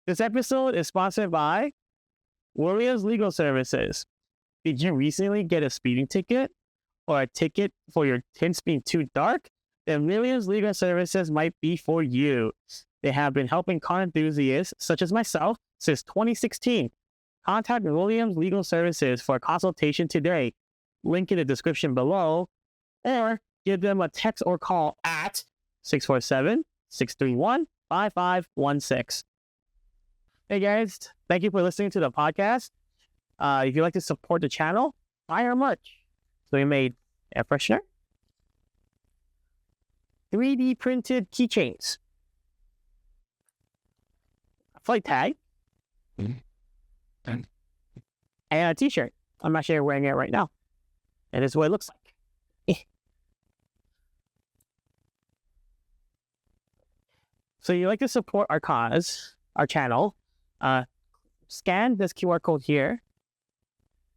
This episode is sponsored by Williams Legal Services. Did you recently get a speeding ticket or a ticket for your tints being too dark? Then Williams Legal Services might be for you. They have been helping car enthusiasts such as myself since 2016. Contact Williams Legal Services for a consultation today. Link in the description below, or give them a text or call at 647-631-5516. Hey guys, thank you for listening to the podcast. If you'd like to support the channel, buy our merch. So we made air freshener, 3D printed keychains, a flight tag, and a t-shirt. I'm actually wearing it right now. And this is what it looks like. So you like to support our cause, our channel, scan this QR code here,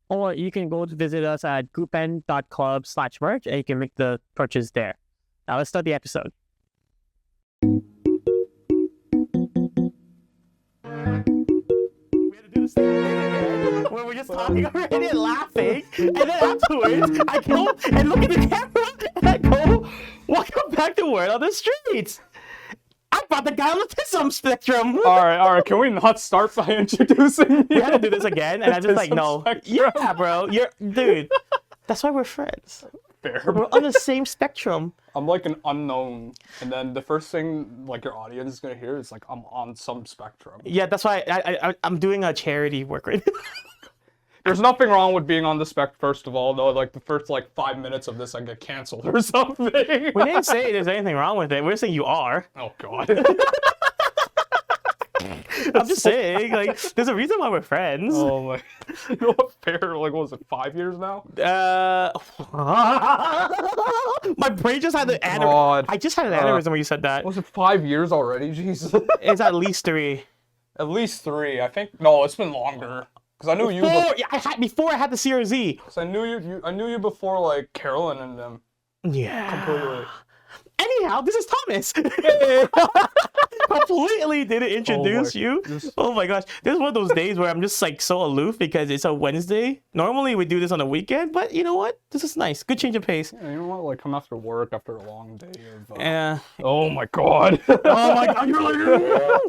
or you can go to visit us at groupen.club/merch and you can make the purchase there. Now let's start the episode. We had to do the same thing again, where we're just talking already and laughing, and then afterwards I go and look at the camera and I go, welcome back to Word on the Streets. I brought the guy on the autism spectrum. All right. Can we not start by introducing you? We had to do this again, and I just like, no. Spectrum. Yeah, bro. Dude. That's why we're friends. Fair. We're on the same spectrum. I'm like an unknown, and then the first thing like your audience is gonna hear is like I'm on some spectrum. Yeah, that's why I'm doing a charity work right now. There's nothing wrong with being on the spec. First of all, though, like the first like 5 minutes of this, I get canceled or something. We didn't say there's anything wrong with it. We're saying you are. Oh God. I'm just saying, like, there's a reason why we're friends. Oh my. You know what? Fair. Like, what was it? 5 years now? My brain just had the God. I just had an aneurysm when you said that. Was it 5 years already? Jesus. It's at least 3. At least 3. I think. No, it's been longer. Because I knew you. Before I had the CRZ. Because I knew you. I knew you before, like Carolyn and them. Yeah. Completely. Anyhow, this is Thomas. Completely didn't introduce you. Oh my gosh. This is one of those days where I'm just like so aloof because it's a Wednesday. Normally we do this on a weekend, but you know what? This is nice. Good change of pace. Yeah, you know what? Like come after work after a long day of. Yeah. Oh my God. Oh my God. You're like.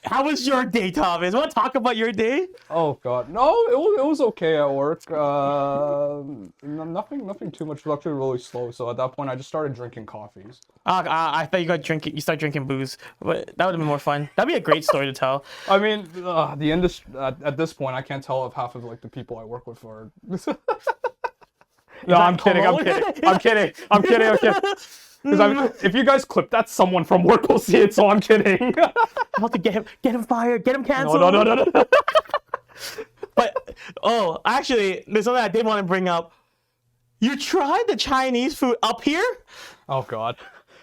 How was your day, Thomas? Want to talk about your day? Oh God. No, it was okay at work. Nothing too much. It was actually really slow. So at that point, I just started drinking coffees. I thought you started drinking booze, but that would have been more fun. That'd be a great story to tell. I mean, the industry at this point, I can't tell if half of like the people I work with are. No, I'm kidding. Because if you guys clip that, someone from work will see it. So I'm kidding. I have to get him fired, get him canceled. No. But actually, there's something I did want to bring up. You tried the Chinese food up here? Oh God.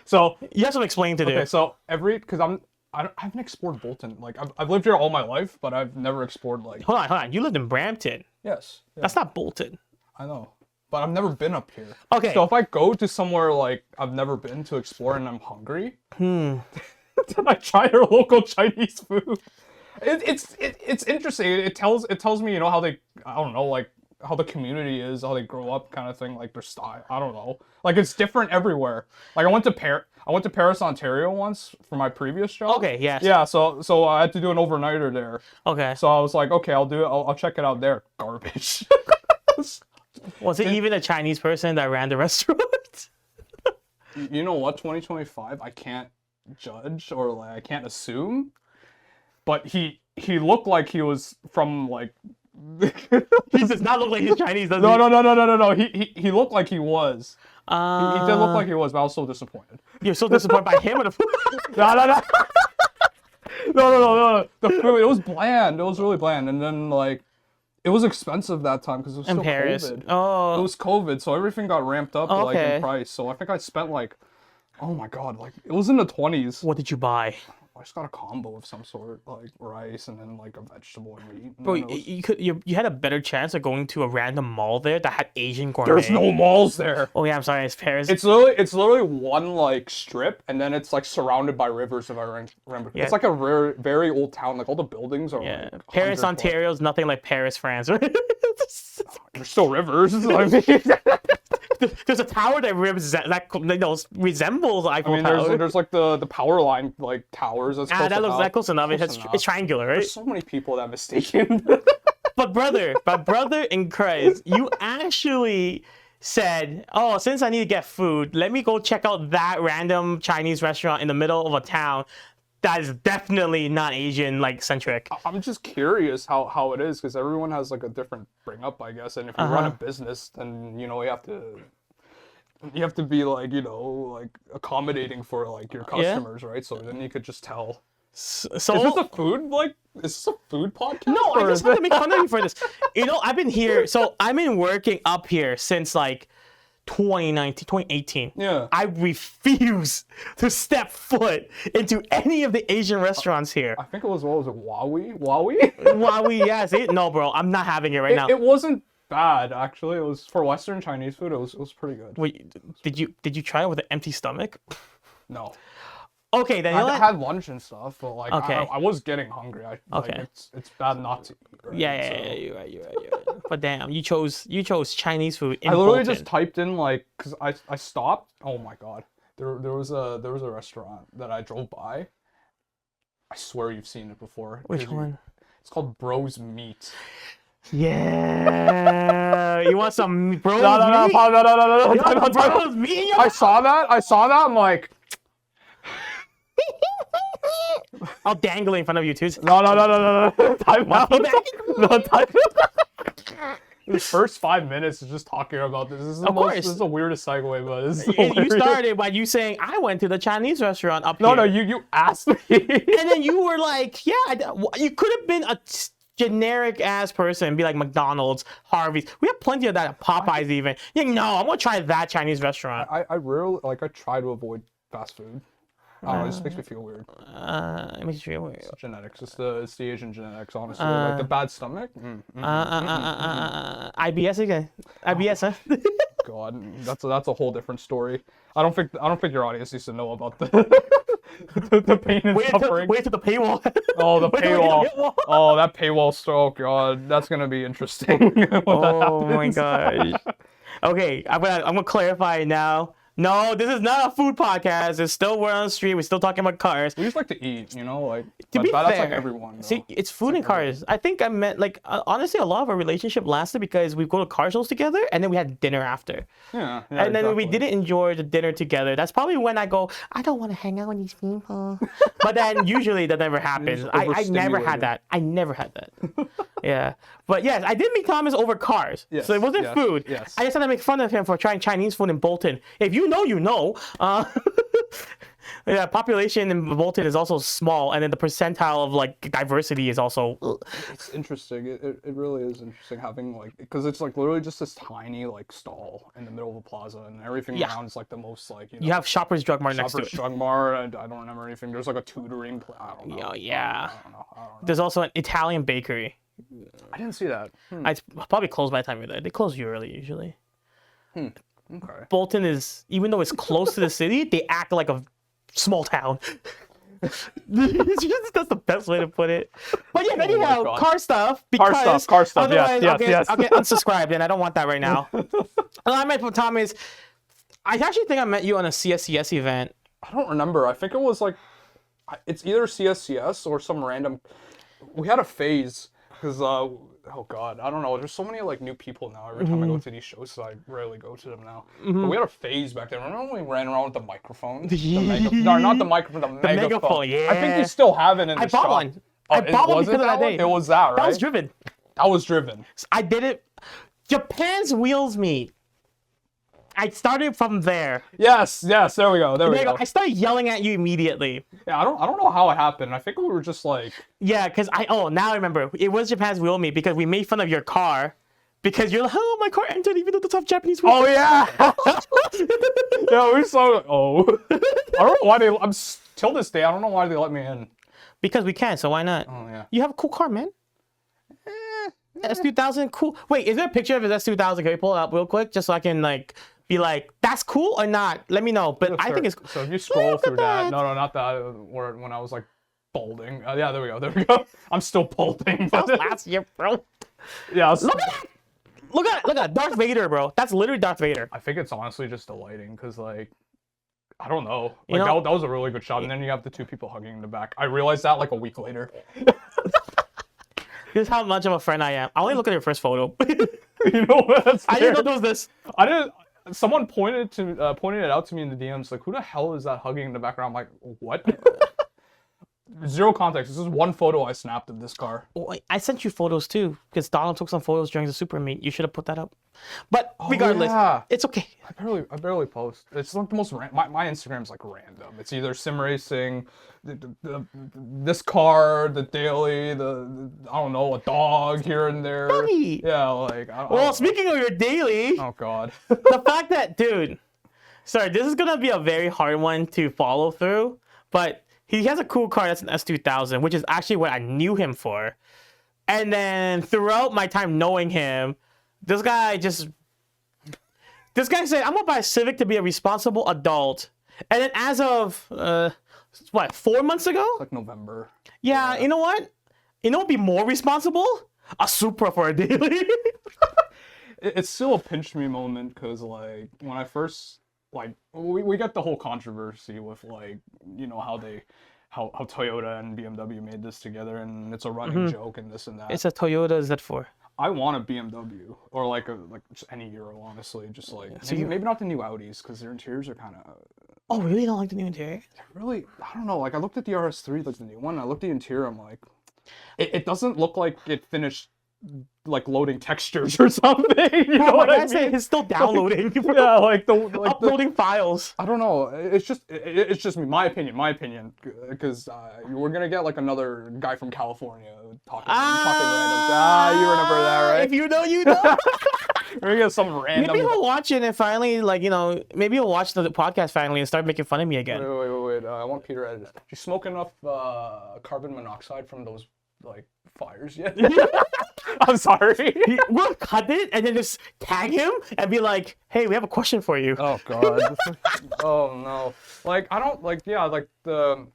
So you have some explaining to do. Okay, so because I haven't explored Bolton. Like I've lived here all my life, but I've never explored like. Hold on. You lived in Brampton. Yes. Yeah. That's not Bolton. I know, but I've never been up here. Okay. So if I go to somewhere like I've never been to explore and I'm hungry, then I try their local Chinese food. It's interesting. It tells me how they like how the community is, how they grow up, kind of thing, like their style. I don't know. Like it's different everywhere. Like I went to Paris, Ontario once for my previous job. Okay, yes. Yeah, so I had to do an overnighter there. Okay. So I was like, okay, I'll do it. I'll check it out there. Garbage. Was it even a Chinese person that ran the restaurant? You know what? 2025, I can't judge or like I can't assume. But he looked like he was from like. He does not look like he's Chinese, does he? No. He looked like he was. He did look like he was, but I was so disappointed. You're so disappointed by him or the food? No. The food, it was bland. It was really bland. And then like, it was expensive that time because it was still COVID. Oh. It was COVID, so everything got ramped up like in Okay. price. So I think I spent like, oh my God, like it was in the 20s. What did you buy? I just got a combo of some sort, like rice and then like a vegetable and meat. Bro, you had a better chance of going to a random mall there that had Asian gourmet. There's no malls there. Oh yeah, I'm sorry, it's Paris. It's literally one like strip, and then it's like surrounded by rivers. If I remember, Yeah. It's like a very old town. Like all the buildings are. Yeah, Like, Paris, Ontario is nothing like Paris, France. There's still rivers. I mean, There's a tower that resembles Eiffel Tower. there's like the power line like towers. That's That looks close enough. Close It's triangular, right? There's so many people that mistaken. But brother in Christ, you actually said, "Oh, since I need to get food, let me go check out that random Chinese restaurant in the middle of a town that is definitely not Asian like centric." I'm just curious how it is, because everyone has like a different bring up, I guess. And if you run a business, then you have to be like, like accommodating for like your customers, right? So then you could just tell. So Is this a food podcast? No, I just want to make fun of you for this. I've been here, so I've been working up here since like 2018. Yeah. I refuse to step foot into any of the Asian restaurants here. I think it was, what was it, Huawei? Huawei, yeah, see? No, bro, I'm not having it right now. It wasn't bad, actually. It was for Western Chinese food. It was pretty good. Wait, did you try it with an empty stomach? No. Okay, then I had lunch and stuff, but like Okay. I was getting hungry. Okay. It's bad not to eat. Right? Yeah, you're right. But damn, you chose Chinese food in I literally Bolton. just typed in like, cause I stopped. Oh my god, there was a restaurant that I drove by. I swear you've seen it before. Which one? It's called Bros Meat. Yeah, you want some bros No. meat? You want some Time out. bros meat in your I saw that. I'm like, I'll dangle it in front of you too. no. Time out. No, time out. The first 5 minutes is just talking about this. This is this is the weirdest segue, but this is You hilarious. started by you saying I went to the Chinese restaurant up No, here. you asked me. And then you were like, yeah, you could have been a generic ass person and be like McDonald's, Harvey's. We have plenty of that at Popeyes even. You're like, no, I'm gonna try that Chinese restaurant. I rarely, like, I try to avoid fast food. I don't know, it just makes me feel weird. It makes you feel weird. It's genetics. It's the Asian genetics, honestly. Like the bad stomach. IBS again. IBS, huh? God, that's a whole different story. I don't think your audience needs to know about the the pain and suffering. Wait till the paywall. Oh, the Wait till paywall. the paywall. Oh, that paywall stroke. God, that's gonna be interesting. Oh my gosh. Okay, I'm gonna clarify now. No, this is not a food podcast. It's still we're on the street. We're still talking about cars. We just like to eat, like. To be that's fair, like everyone. see, it's food and cars. I think I meant like honestly, a lot of our relationship lasted because we go to car shows together and then we had dinner after. Yeah. And then we exactly. didn't enjoy the dinner together. That's probably when I go, I don't want to hang out with these people. But then usually that never happens. I never had that. I never had that. Yeah. But yes, I did meet Thomas over cars. Yes, So it wasn't yes, food. yes. I just had to make fun of him for trying Chinese food in Bolton. If you know, you know. Yeah, population in Bolton is also small, and then the percentile of like diversity is also. It's interesting. It really is interesting having like, because it's like literally just this tiny like stall in the middle of a plaza, and everything Yeah. around is like the most like You have Shoppers Drug Mart next to Shoppers it. Drug Mart, and I don't remember anything. There's like a tutoring. I don't know. Yeah. I don't know. There's also an Italian bakery. I didn't see that. It's probably closed by the time you're there. They close you early usually. Okay. Bolton is, even though it's close to the city, they act like a small town. That's the best way to put it. But yeah, anyhow, God. car stuff. Because Car stuff. Otherwise, Yes. I'll get unsubscribed, and I don't want that right now. And I met with Tom is, I actually think I met you on a CSCS event. I don't remember. I think it was like, it's either CSCS or some random. We had a phase because oh god, I don't know. There's so many like new people now. Every time I go to these shows, so I rarely go to them now. But we had a phase back then. Remember when we ran around with the microphone? No, not the microphone. The megaphone. megaphone, yeah. I think you still have it in the I shop. bought one. Oh, I bought one was because it of that one? day. It was that, right? That was driven. That was driven. I did it. Japan's wheels meet. I started from there. Yes. There we go. There we go. I started yelling at you immediately. Yeah, I don't know how it happened. I think we were just like. Yeah, because now I remember. It was Japan's wheel meet because we made fun of your car. Because you're like, oh, my car entered even though it's have Japanese wheels. Oh yeah. Yeah, we saw. Oh. I don't know why till this day. I don't know why they let me in. Because we can, so why not? Oh yeah. You have a cool car, man. S2000, cool. Wait, is there a picture of his S2000? Can we pull it up real quick, just so I can like be like, that's cool or not? Let me know. But I think it's cool. So if you scroll through that, no, not that. Where when I was like balding. Yeah, there we go. There we go. I'm still balding. That was last year, bro. Yeah. Look at that. Look at Darth Vader, bro. That's literally Darth Vader. I think it's honestly just the lighting, cause like, I don't know. Like You know, that was a really good shot, and then you have the two people hugging in the back. I realized that like a week later. here's how much of a friend I am. I only look at your first photo. You know what? I didn't know there was this. I didn't. Someone pointed it out to me in the DMs, like, who the hell is that hugging in the background? I'm like, what? Zero context. This is one photo I snapped of this car. Oh, I sent you photos too, because Donald took some photos during the Supra meet. You should have put that up. But regardless, it's okay. I barely post. It's like the most my Instagram's like random. It's either sim racing, this car, the daily, the I don't know, a dog here and there. Doggy. Yeah, like. Well, speaking of your daily, oh god. the fact that, dude, sorry, this is gonna be a very hard one to follow through, but he has a cool car that's an S2000, which is actually what I knew him for. And then throughout my time knowing him, this guy said, I'm gonna buy a Civic to be a responsible adult. And then as of, 4 months ago? It's like November. Yeah, you know what? You know what would be more responsible? A Supra for a daily. It's still a pinch me moment, because like when I first like we got the whole controversy with like, you know, how Toyota and BMW made this together, and it's a running joke and this and that. It's a Toyota Z4. I want a BMW or like just any Euro, honestly. Just like maybe not the new Audis, because their interiors are kind of. Oh, really? You don't like the new interior? Really, I don't know. Like I looked at the RS3, like the new one. I looked at the interior. I'm like, it doesn't look like it finished like loading textures or something. You know what I mean? It's still downloading. Yeah, like uploading files. I don't know. It's just me. My opinion. Because we're gonna get like another guy from California talking random. You remember that, right? If you know, you know. We're gonna get some random. Maybe he'll watch it and finally, like, you know, maybe he'll watch the podcast finally and start making fun of me again. Wait. I want Peter to edit it. Did you smoke enough carbon monoxide from those like fires yet? I'm sorry. We'll cut it and then just tag him and be like, "Hey, we have a question for you." Oh god. Oh no. Like I don't like like the.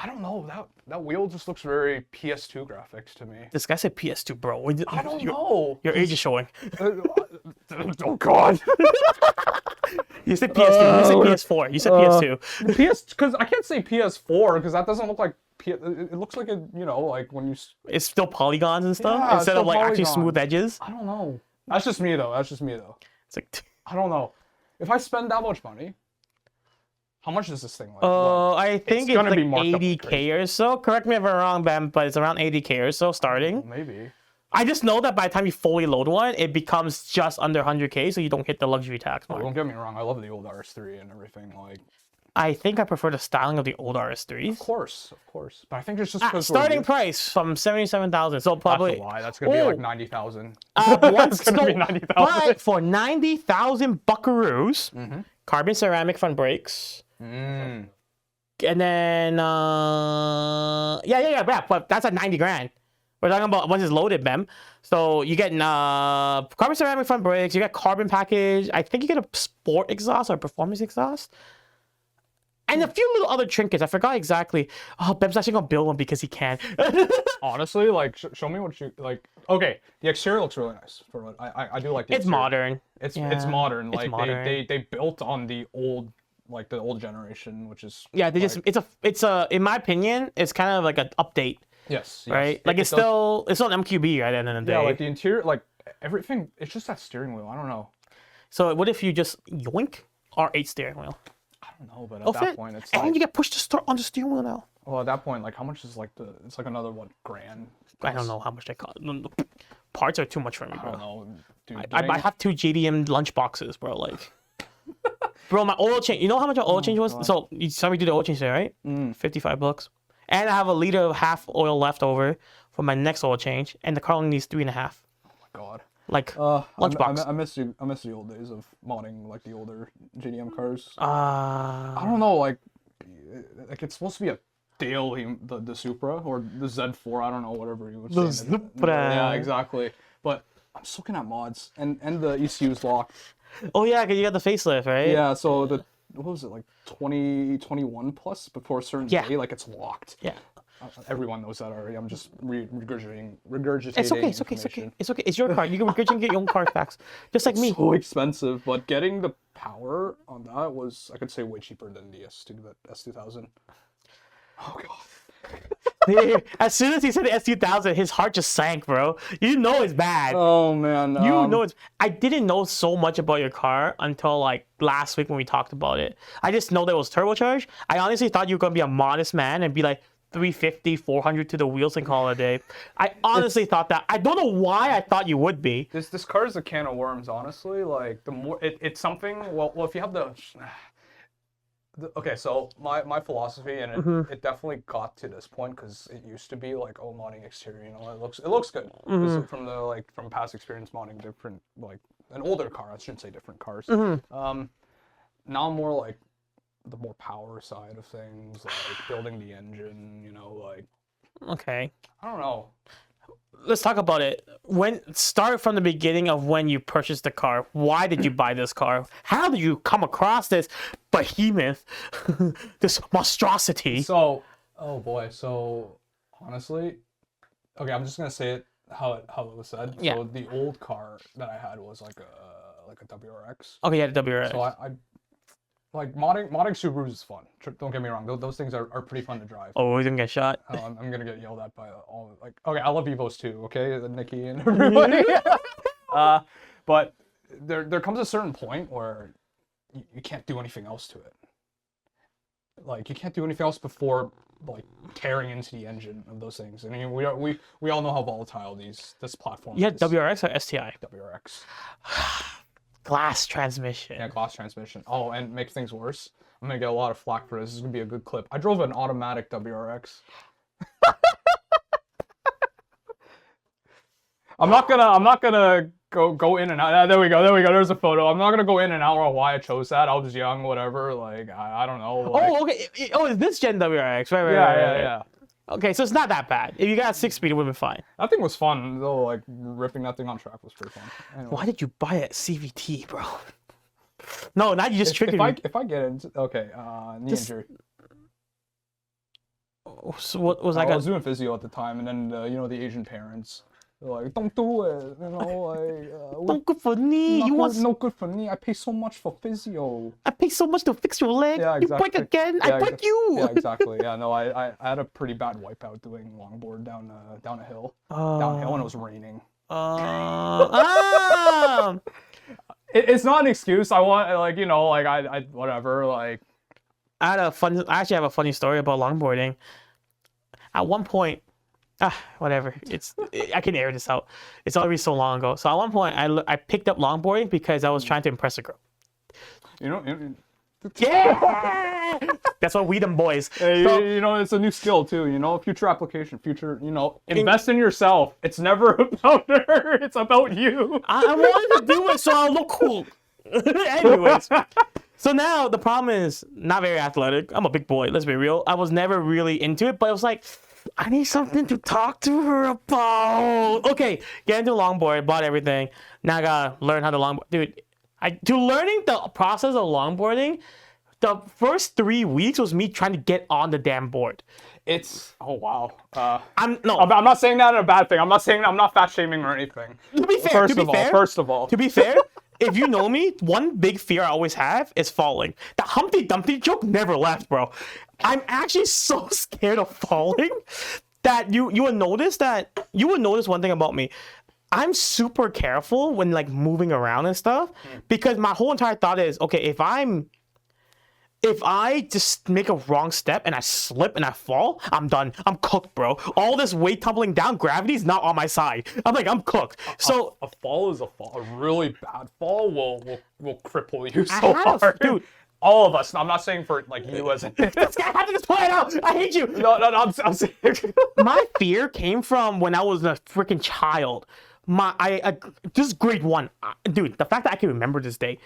I don't know, that wheel just looks very PS2 graphics to me. This guy said PS2, bro. I don't know. Your age is showing. Oh god. You said PS2. You said PS4. You said PS2. Because I can't say PS4 because that doesn't look like it looks like like when you. It's still polygons and stuff Yeah, instead of like actually smooth edges. I don't know. That's just me though. It's like I don't know. If I spend that much money, how much is this thing like? I think it's gonna be like marked up 80K or so. Correct me if I'm wrong, Ben, but it's around 80K or so starting. Maybe. I just know that by the time you fully load one, it becomes just under 100K, so you don't hit the luxury tax mark. Don't get me wrong. I love the old RS3 and everything. Like, I think I prefer the styling of the old RS3s. Of course. But I think it's just because starting price from 77,000. So probably. That's a lie. That's gonna be like 90,000. That's gonna be 90,000. But for 90,000 buckaroos, carbon ceramic front brakes. And then but that's at 90 grand. We're talking about once it's loaded, Bem. So you get carbon ceramic front brakes, you get carbon package. I think you get a sport exhaust or performance exhaust. And a few little other trinkets. I forgot exactly. Oh, Bem's actually gonna build one because he can. Honestly, like, show me what you like. Okay, the exterior looks really nice. For what I do like the It's exterior. modern. It's modern. Like modern. they built on the old generation, which is it's a in my opinion, it's kind of like an update. Yes. Right? Like it's still an MQB right at the end of the day. Yeah, like the interior, like everything, it's just that steering wheel. I don't know. So what if you just yoink R8 steering wheel? I don't know, but at that point it's and you get pushed to start on the steering wheel now. Well, at that point, like how much is like it's like another grand. I don't know how much they cost. Parts are too much for me, bro. I don't know, dude. I have 2 JDM lunch boxes, bro. Like, bro, my oil change. You know how much our oil change was? God. So you saw me do the oil change there, right? $55. And I have a liter of half oil left over for my next oil change, and the car only needs 3.5. Oh my god. Like lunchbox. I miss the old days of modding like the older JDM cars. I don't know, like it's supposed to be a Dale, the Supra or the Z4, I don't know, whatever you would The say. Supra. Yeah, exactly. But I'm just looking at mods, and the ECU's locked. Oh yeah, because you got the facelift, right? Yeah, so what was it, like 2021 plus before a certain day, like it's locked. Yeah. Everyone knows that already. I'm just regurgitating It's okay. It's okay. It's your car. You can regurgitate your own car facts, just like me. So expensive, but getting the power on that was, I could say, way cheaper than the S2000. Oh god. As soon as he said the S2000, his heart just sank, bro. You know it's bad. Oh man. You know it's. I didn't know so much about your car until like last week when we talked about it. I just know that it was turbocharged. I honestly thought you were gonna be a modest man and be like 350, 400 to the wheels and call it a day. I honestly thought that. I don't know why I thought you would be. This car is a can of worms, honestly. Like the more it's something. Well, if you have okay, so my philosophy, and it definitely got to this point because it used to be like, oh, modding exterior, you know, it looks good. From past experience modding different, like an older car. I shouldn't say different cars. Now I'm more like the more power side of things, like building the engine, you know, like. Okay. I don't know. Let's talk about it. Start from the beginning of when you purchased the car. Why did you buy this car? How did you come across this behemoth, this monstrosity? So, oh boy. So, honestly, okay, I'm just gonna say it how it was said. Yeah. So the old car that I had was like a WRX. Okay, yeah, the WRX. So I like modding Subarus is fun. Don't get me wrong; those things are pretty fun to drive. Oh, we're gonna get shot. I'm gonna get yelled at by all. Like, okay, I love Evos too. Okay, Nikki and everybody. But there comes a certain point where you can't do anything else to it. Like you can't do anything else before like tearing into the engine of those things. I mean, we all know how volatile this platform is. You had WRX or STI? WRX. Glass transmission. Yeah, glass transmission. Oh, and make things worse, I'm gonna get a lot of flack for this. This is gonna be a good clip. I drove an automatic WRX. I'm not gonna go in and out. There we go. There's a photo. I'm not gonna go in and out on why I chose that. I was young, whatever. Like I don't know. Like... Oh, okay. Oh, is this Gen WRX? Right. Yeah. Okay, so it's not that bad. If you got 6-speed, it would have been fine. That thing was fun though. Like ripping that thing on track was pretty fun. Anyways. Why did you buy a CVT, bro? No, now you just triggered me. If I get into knee injury. So what was I was doing physio at the time, and then the Asian parents. They're like, don't do it, you know, like... not good for knee. No good for knee. I pay so much for physio. I pay so much to fix your leg. Yeah, exactly. You break again. I break you. Yeah, exactly. Yeah, no, I had a pretty bad wipeout doing longboard down a hill. Downhill, and it was raining. It's not an excuse. I want, like, you know, like, I whatever, like... I actually have a funny story about longboarding. At one point... whatever. I can air this out. It's already so long ago. So at one point, I picked up longboarding because I was trying to impress a girl. You know, yeah, that's what we them boys. Hey, so, you know, it's a new skill too. You know, future application, you know, invest in yourself. It's never about her. It's about you. I wanted to do it so I'll look cool. Anyways. So now the problem is not very athletic. I'm a big boy. Let's be real. I was never really into it, but it was like, I need something to talk to her about. Okay, get into longboard, bought everything. Now I gotta learn how to longboard. Dude, learning the process of longboarding, the first 3 weeks was me trying to get on the damn board. It's, oh wow. I'm not saying that in a bad thing. I'm not fat shaming or anything. To be fair, First of all. To be fair, if you know me, one big fear I always have is falling. The Humpty Dumpty joke never left, bro. I'm actually so scared of falling that you would notice one thing about me. I'm super careful when like moving around and stuff because my whole entire thought is, okay, if I just make a wrong step and I slip and I fall, I'm done. I'm cooked, bro. All this weight tumbling down, gravity's not on my side. I'm cooked. So a fall is a fall. A really bad fall will cripple you so hard. Dude, all of us. I'm not saying for like you as a. This guy had to just play it out. I hate you. No. I'm saying. My fear came from when I was a freaking child. This is grade 1, dude. The fact that I can remember this day.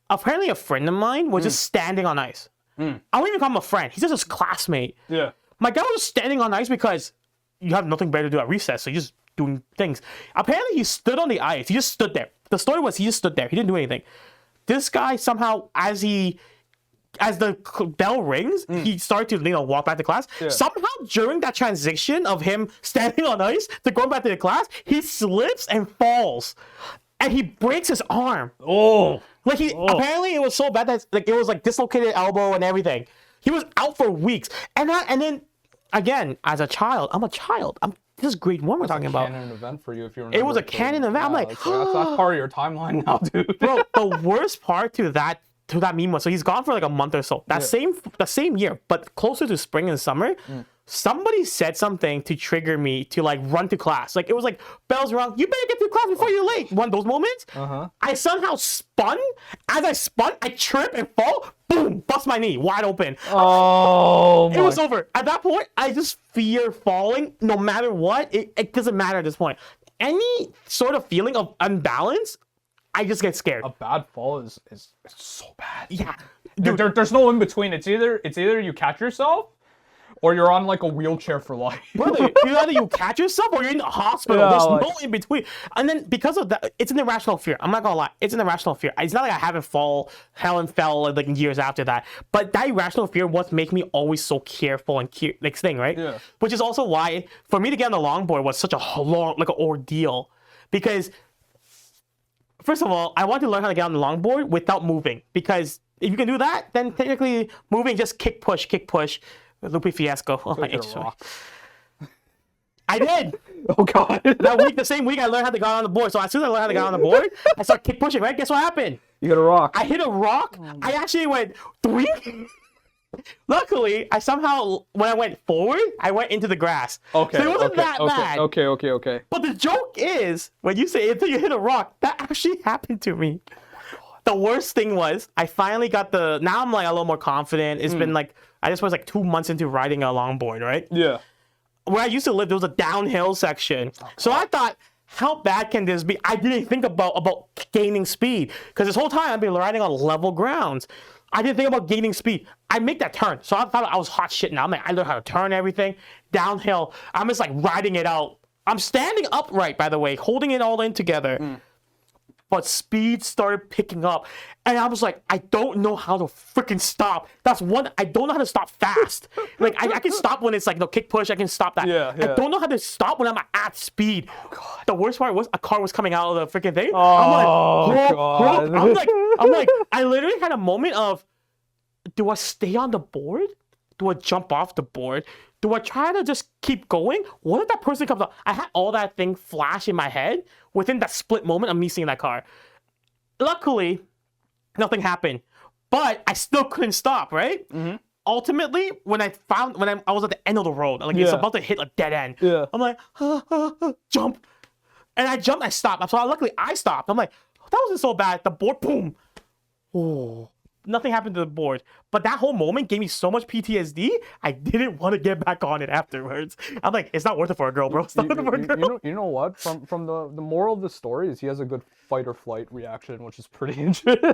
Apparently, a friend of mine was just standing on ice. I don't even call him a friend. He's just his classmate. Yeah. My guy was standing on ice because you have nothing better to do at recess, so you're just doing things. Apparently, he stood on the ice. He just stood there. The story was he just stood there. He didn't do anything. This guy somehow, as the bell rings, he started to walk back to class. Yeah. Somehow during that transition of him standing on ice to going back to the class, he slips and falls, and he breaks his arm. Oh, like apparently it was so bad that like it was like dislocated elbow and everything. He was out for weeks, and then again, as a child, this is grade 1 we're talking about. Canon event for you if you remember. It was a canon event. I'm like, that's part of your timeline now, dude. Bro, the worst part to that meme was, so he's gone for like a month or so. The same year, but closer to spring and summer, somebody said something to trigger me to like run to class. Like it was like bells rung, you better get to class before you're late. One of those moments. I somehow spun. As I spun, I trip and fall. Boom! Bust my knee wide open. Oh, it was over. At that point, I just fear falling. No matter what, it doesn't matter at this point. Any sort of feeling of unbalance, I just get scared. A bad fall is so bad. Yeah, dude. There's no in between. It's either you catch yourself, or you're on like a wheelchair for life. Brother, either you catch yourself or you're in the hospital. Yeah, There's like... no in between. And then because of that, it's an irrational fear. I'm not gonna lie, it's an irrational fear. It's not like I haven't fell like years after that. But that irrational fear was making me always so careful and next thing, right? Yeah. Which is also why for me to get on the longboard was such a long, like an ordeal, because first of all, I want to learn how to get on the longboard without moving, because if you can do that, then technically moving, just kick push. Loopy fiasco. Oh, my I did. Oh god. That week, the same week, I learned how to get on the board. So as soon as I learned how to get on the board, I started kick pushing. Right? Guess what happened? You hit a rock. I hit a rock. I actually went 3. Luckily, I somehow, when I went forward, I went into the grass. Okay. So it wasn't that bad. Okay. But the joke is, when you say until you hit a rock, that actually happened to me. The worst thing was, I finally got now I'm like a little more confident. It's been like, I just was like 2 months into riding a longboard, right? Yeah. Where I used to live, there was a downhill section. So I thought, how bad can this be? I didn't think about gaining speed, because this whole time I've been riding on level grounds. I didn't think about gaining speed. I make that turn. So I thought I was hot shit now. I'm like, I learned how to turn everything. Downhill. I'm just like riding it out. I'm standing upright, by the way, holding it all in together. But speed started picking up. And I was like, I don't know how to freaking stop. That's one, I don't know how to stop fast. Like, I can stop when it's like, no, kick push, I can stop that. Yeah. I don't know how to stop when I'm at speed. Oh, God. The worst part was a car was coming out of the freaking thing. Oh, God. I'm like, I literally had a moment of, do I stay on the board? Do I jump off the board? Do I try to just keep going? What if that person comes up? I had all that thing flash in my head within that split moment of me seeing that car. Luckily, nothing happened, but I still couldn't stop, right? Ultimately, when I was at the end of the road, like it's about to hit a dead end. I'm like, jump. And I jumped, I stopped. So luckily, I stopped. I'm like, that wasn't so bad. The board, boom. Oh. Nothing happened to the board, but that whole moment gave me so much PTSD. I didn't want to get back on it afterwards. I'm like, it's not worth it for a girl, bro. It's not worth it for a girl. You know what? From the moral of the story is he has a good fight or flight reaction, which is pretty interesting.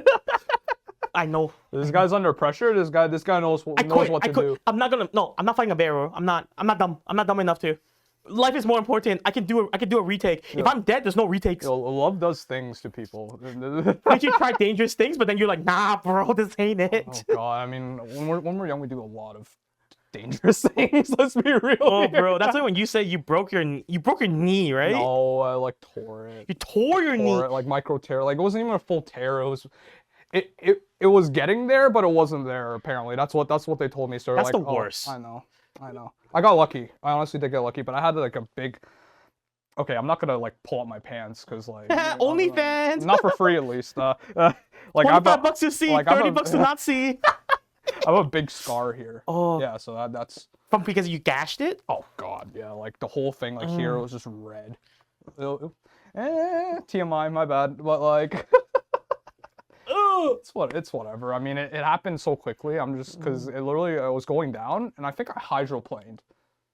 I know. This guy's under pressure. This guy knows what to do. I'm not fighting a bear, bro. I'm not dumb. I'm not dumb enough to. Life is more important. I can do a retake. Yeah. If I'm dead, there's no retakes. Love does things to people. Like you try dangerous things, but then you're like, nah, bro, this ain't it. Oh god, I mean, when we're young, we do a lot of dangerous things. Let's be real. Oh, bro, that's like when you say you broke your knee, right? No, I like tore it. You tore your knee. Like micro tear. Like it wasn't even a full tear. It was getting there, but it wasn't there. Apparently, that's what they told me. So that's like, the worst. I know. I got lucky. I honestly did get lucky, but I had like a big. Okay, I'm not gonna like pull up my pants because like OnlyFans. Not for free at least. Like $25 to see, like, $30 to not see. I have a big scar here. Oh. Yeah, so that's. From because you gashed it? Oh god, yeah. Like the whole thing, like here, was just red. TMI, my bad, but like. It's whatever. I mean, it happened so quickly. I'm just because it literally was going down, and I think I hydroplaned.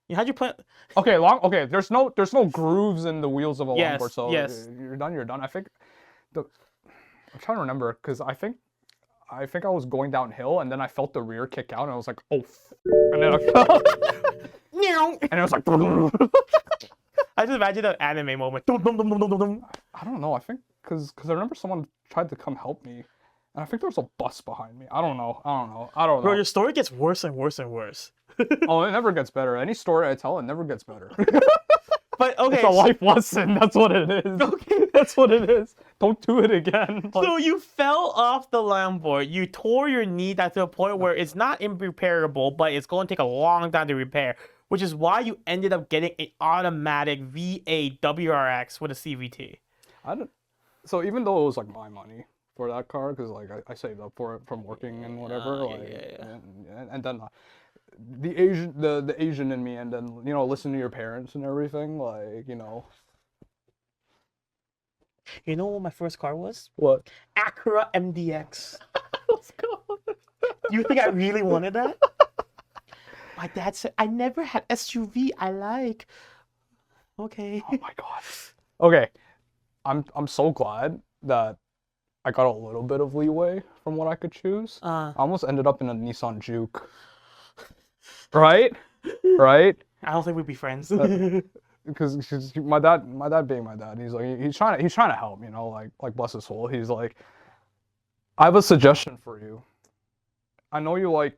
You hydroplaned? Okay, Okay, there's no grooves in the wheels of a longboard, so yes. You're done. I think I'm trying to remember because I think I think I was going downhill, and then I felt the rear kick out, and I was like, oh, and then I fell. And it was like, I just imagine an anime moment. I don't know. I think because I remember someone tried to come help me, and I think there was a bus behind me. I don't know. Bro, your story gets worse and worse and worse. Oh, it never gets better. Any story I tell, it never gets better. But okay, it's a life lesson. That's what it is. Okay. That's what it is. Don't do it again. So you fell off the longboard. You tore your knee to the point where it's not irreparable, but it's going to take a long time to repair, which is why you ended up getting an automatic VA WRX with a CVT. So even though it was like my money for that car, because like I saved up for it from working and whatever, and then the Asian in me, and then listen to your parents and everything, like You know what my first car was? What? Acura MDX. Let's go. You think I really wanted that? My dad said I never had SUV I like. Okay. Oh my god. Okay, I'm so glad that I got a little bit of leeway from what I could choose. I almost ended up in a Nissan Juke. Right? I don't think we'd be friends. Because my dad being my dad, he's trying to help, like bless his soul. He's like, I have a suggestion for you. I know you like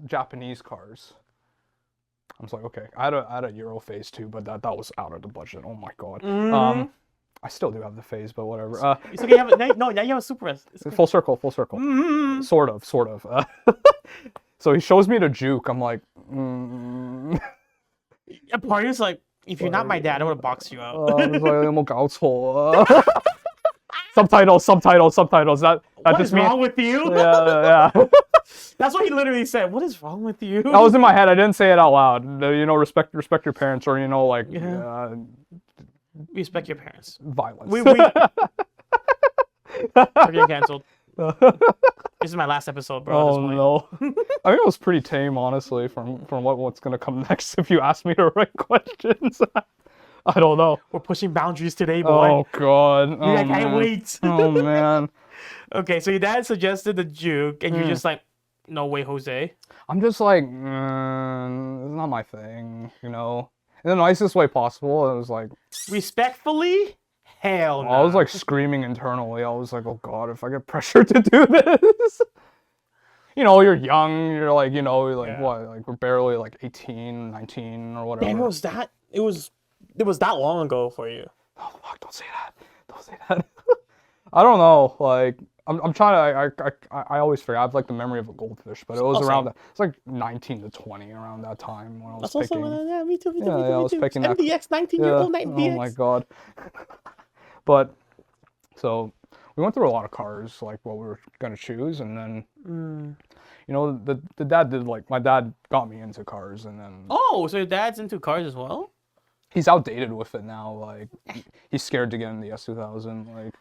Japanese cars. I was like, okay. I had a Euro phase too, but that was out of the budget. Oh my god. I still do have the phase, but whatever. You still have now you have a Supra. Full circle. Sort of. So he shows me the Juke. I'm like, A part is like, if you're not my dad, I would have boxed you out. I was like, 有冇搞錯? Subtitles. That what just is wrong with you? Yeah. That's what he literally said. What is wrong with you? That was in my head. I didn't say it out loud. Respect your parents, or respect your parents. Violence. We're getting canceled. This is my last episode, bro. Oh no. I think it was pretty tame, honestly, from what's gonna come next if you ask me the right questions. I don't know. We're pushing boundaries today, boy. Oh god. I can't wait. Oh man. Okay, so your dad suggested the Juke, and you're just like, no way, Jose. I'm just like, it's not my thing, in the nicest way possible. It was like, respectfully, hell no. I was like screaming internally. I was like, oh god, if I get pressured to do this. You're young, you're like, what, like we're barely like 18, 19 or whatever. Damn, it was that long ago for you. Oh fuck, don't say that. I don't know, like I'm trying to I always forget. I have like the memory of a goldfish, but it was around that. It's like 19 to 20 around that time when I was picking. Yeah, me too. I was picking that. MDX, 19-year-old MDX. Oh my god. But so we went through a lot of cars, like what we were gonna choose, and then the dad did, like, my dad got me into cars, and then oh, so your dad's into cars as well? He's outdated with it now. Like he's scared to get in the S2000. Like,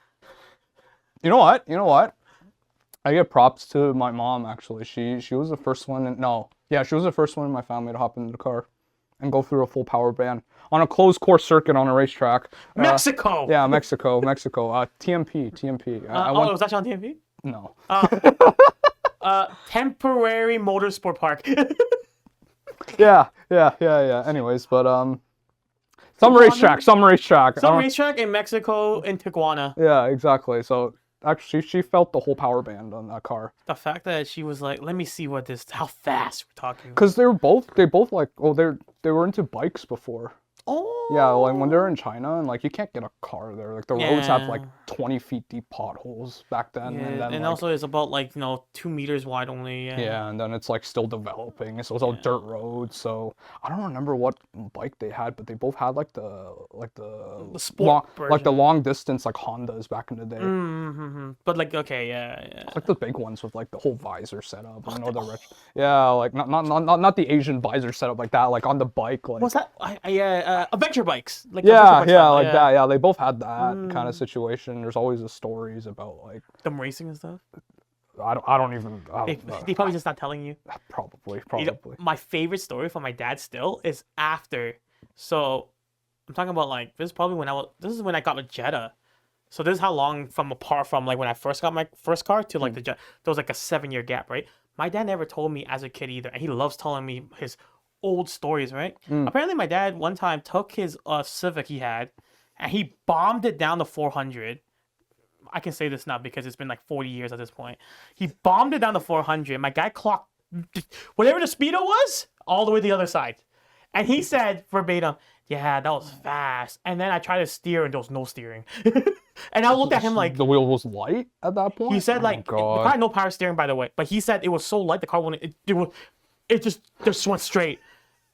you know what? I give props to my mom, actually. She was the first one. She was the first one in my family to hop into the car and go through a full power band on a closed course circuit on a racetrack. Mexico. Yeah, Mexico. TMP. Was that on TMP? No. Temporary motorsport park. Yeah. Anyways, but some racetrack in Mexico, in Tijuana. Yeah, exactly. So actually, she felt the whole power band on that car. The fact that she was like, "Let me see how fast we're talking." Because they both like, they were into bikes before. Oh. Yeah, like when they're in China, and like you can't get a car there. Like the roads have like 20 feet deep potholes back then. Yeah, and then like, also it's about like 2 meters wide only. Yeah, and then it's like still developing. So it's all dirt roads. So I don't remember what bike they had, but they both had like the sport version. like the long distance like Hondas back in the day. Mm-hmm. But like yeah. Like the big ones with like the whole visor setup. Like not the Asian visor setup like that. Like on the bike. Like what's that? Adventure bikes. Like that. Yeah, they both had that kind of situation. There's always the stories about like them racing and stuff. I don't even. They probably just not telling you. Probably. My favorite story from my dad still is after. So I'm talking about like this is when I got a Jetta. So this is how long from apart from like when I first got my first car to like there was like a 7-year gap, right? My dad never told me as a kid either, and he loves telling me his old stories, right? Apparently, my dad one time took his Civic he had, and he bombed it down to 400. I can say this now because it's been like 40 years at this point. He bombed it down to 400. My guy clocked whatever the speedo was all the way to the other side. And he said verbatim, yeah, that was fast. And then I tried to steer and there was no steering. And I looked at him like... The wheel was light at that point? He said the car had no power steering, by the way. But he said it was so light, the car wouldn't... It just went straight.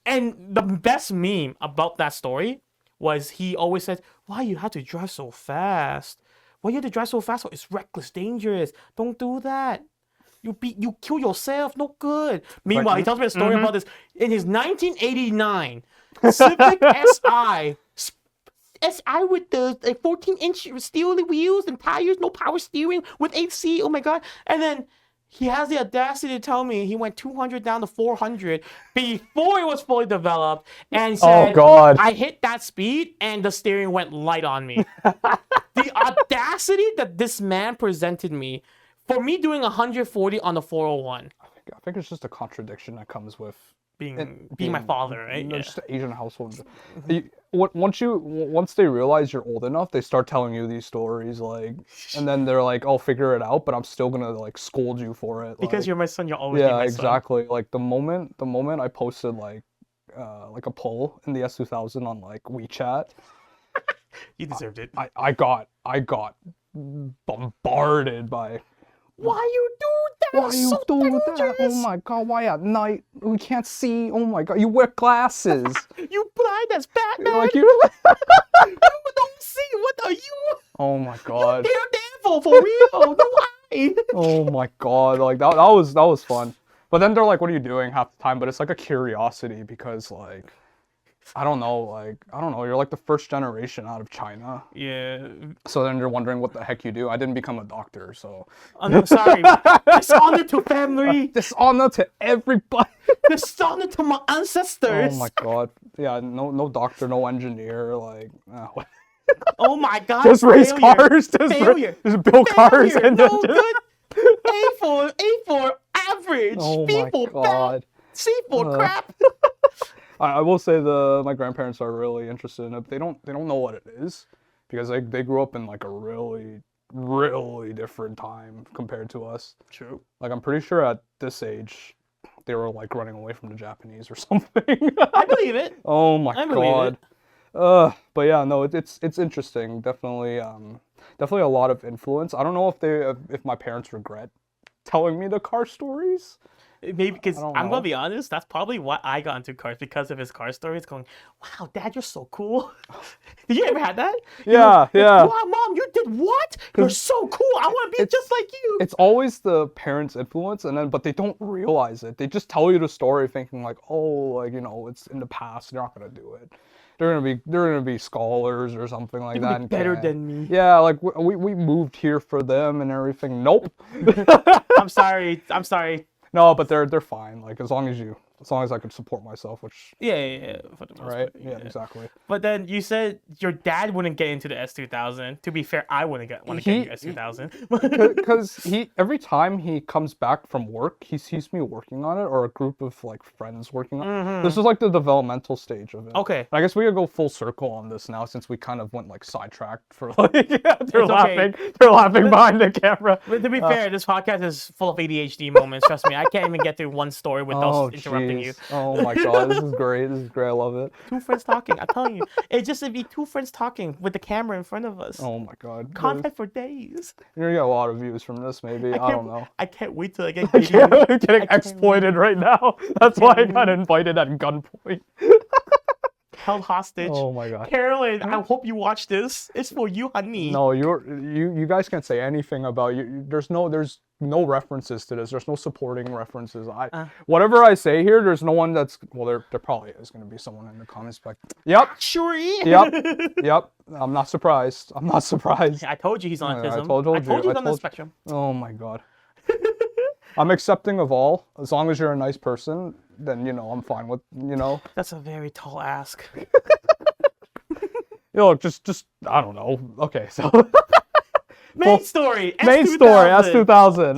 And the best meme about that story was he always said, why you have to drive so fast? Why you have to drive so fast? It's reckless, dangerous. Don't do that. You kill yourself. No good. Meanwhile, he tells me a story about this. In his 1989 Civic SI with the 14-inch steel wheels and tires, no power steering with AC. Oh my God. And then he has the audacity to tell me he went 200 down to 400 before it was fully developed and said, oh God, I hit that speed and the steering went light on me. The audacity that this man presented me for me doing 140 on the 401. I think it's just a contradiction that comes with being my father, right? Yeah. Just the Asian household. Once they realize you're old enough, they start telling you these stories, like, and then they're like, "I'll figure it out," but I'm still gonna like scold you for it. Because like, you're my son, you're always my exactly. son. Like the moment I posted like a poll in the S2000 on like WeChat, you deserved it. I got bombarded by. Why you do that? Why you do that? Oh my God! Why at night we can't see? Oh my God! You wear glasses. You blind as Batman. Like you. You don't see. What are you? Oh my God! You're Daredevil for real. No eye. Oh my God! Like that was fun. But then they're like, "What are you doing?" half the time. But it's like a curiosity because like. I don't know, you're like the first generation out of China. Yeah. So then you're wondering what the heck you do. I didn't become a doctor, so... I'm sorry. Dishonor to family. Dishonor to everybody. Dishonor to my ancestors. Oh my God. Yeah, no doctor, no engineer, like... Oh my God. Just race cars. Just build cars. And no good. A for average. Oh B my for God. bad. C for crap. I will say my grandparents are really interested in it. They don't know what it is because they grew up in like a really, really different time compared to us. True. Like I'm pretty sure at this age they were like running away from the Japanese or something. I believe it. Oh my God. But yeah, no, it's interesting. Definitely a lot of influence. I don't know if my parents regret telling me the car stories. Maybe because I'm gonna be honest, that's probably why I got into cars, because of his car stories. Going, wow, Dad, you're so cool. Did you ever have that? Yeah. Wow, Mom, you did what? You're so cool. I want to be just like you. It's always the parents' influence, but they don't realize it. They just tell you the story, thinking like, oh, like it's in the past. You're not gonna do it. They're gonna be scholars or something like that. Be better than me. Yeah, like we moved here for them and everything. Nope. I'm sorry. No, but they're fine. Like as long as I could support myself, which yeah, for the most right, part, yeah, exactly. But then you said your dad wouldn't get into the S2000. To be fair, I wouldn't want to get into S2000 because every time he comes back from work, he sees me working on it or a group of like friends working on it. Mm-hmm. This is like the developmental stage of it. Okay. I guess we could go full circle on this now since we kind of went like sidetracked for like they're laughing behind the camera. But to be fair, this podcast is full of ADHD moments. Trust me, I can't even get through one story without interrupting you. Oh my God, this is great. I love it. Two friends talking. I'm telling you, it'd be two friends talking with the camera in front of us. Oh my God. Content for days. You're gonna get a lot of views from this, maybe. I don't know. I can't wait till I get getting exploited right now. That's why I got invited at gunpoint. Held hostage. Oh my God. Carolyn, I hope you watch this. It's for you, honey. No, you guys can't say anything about you. There's no references to this. There's no supporting references. Whatever I say here, there's no one that's there probably is going to be someone in the comments like, yep. Sure. Yep. I'm not surprised. I told you he's on autism. I told you he's on the spectrum. Oh my God. I'm accepting of all. As long as you're a nice person, then I'm fine with That's a very tall ask. just I don't know. Okay, so Main story. Main story. S2000.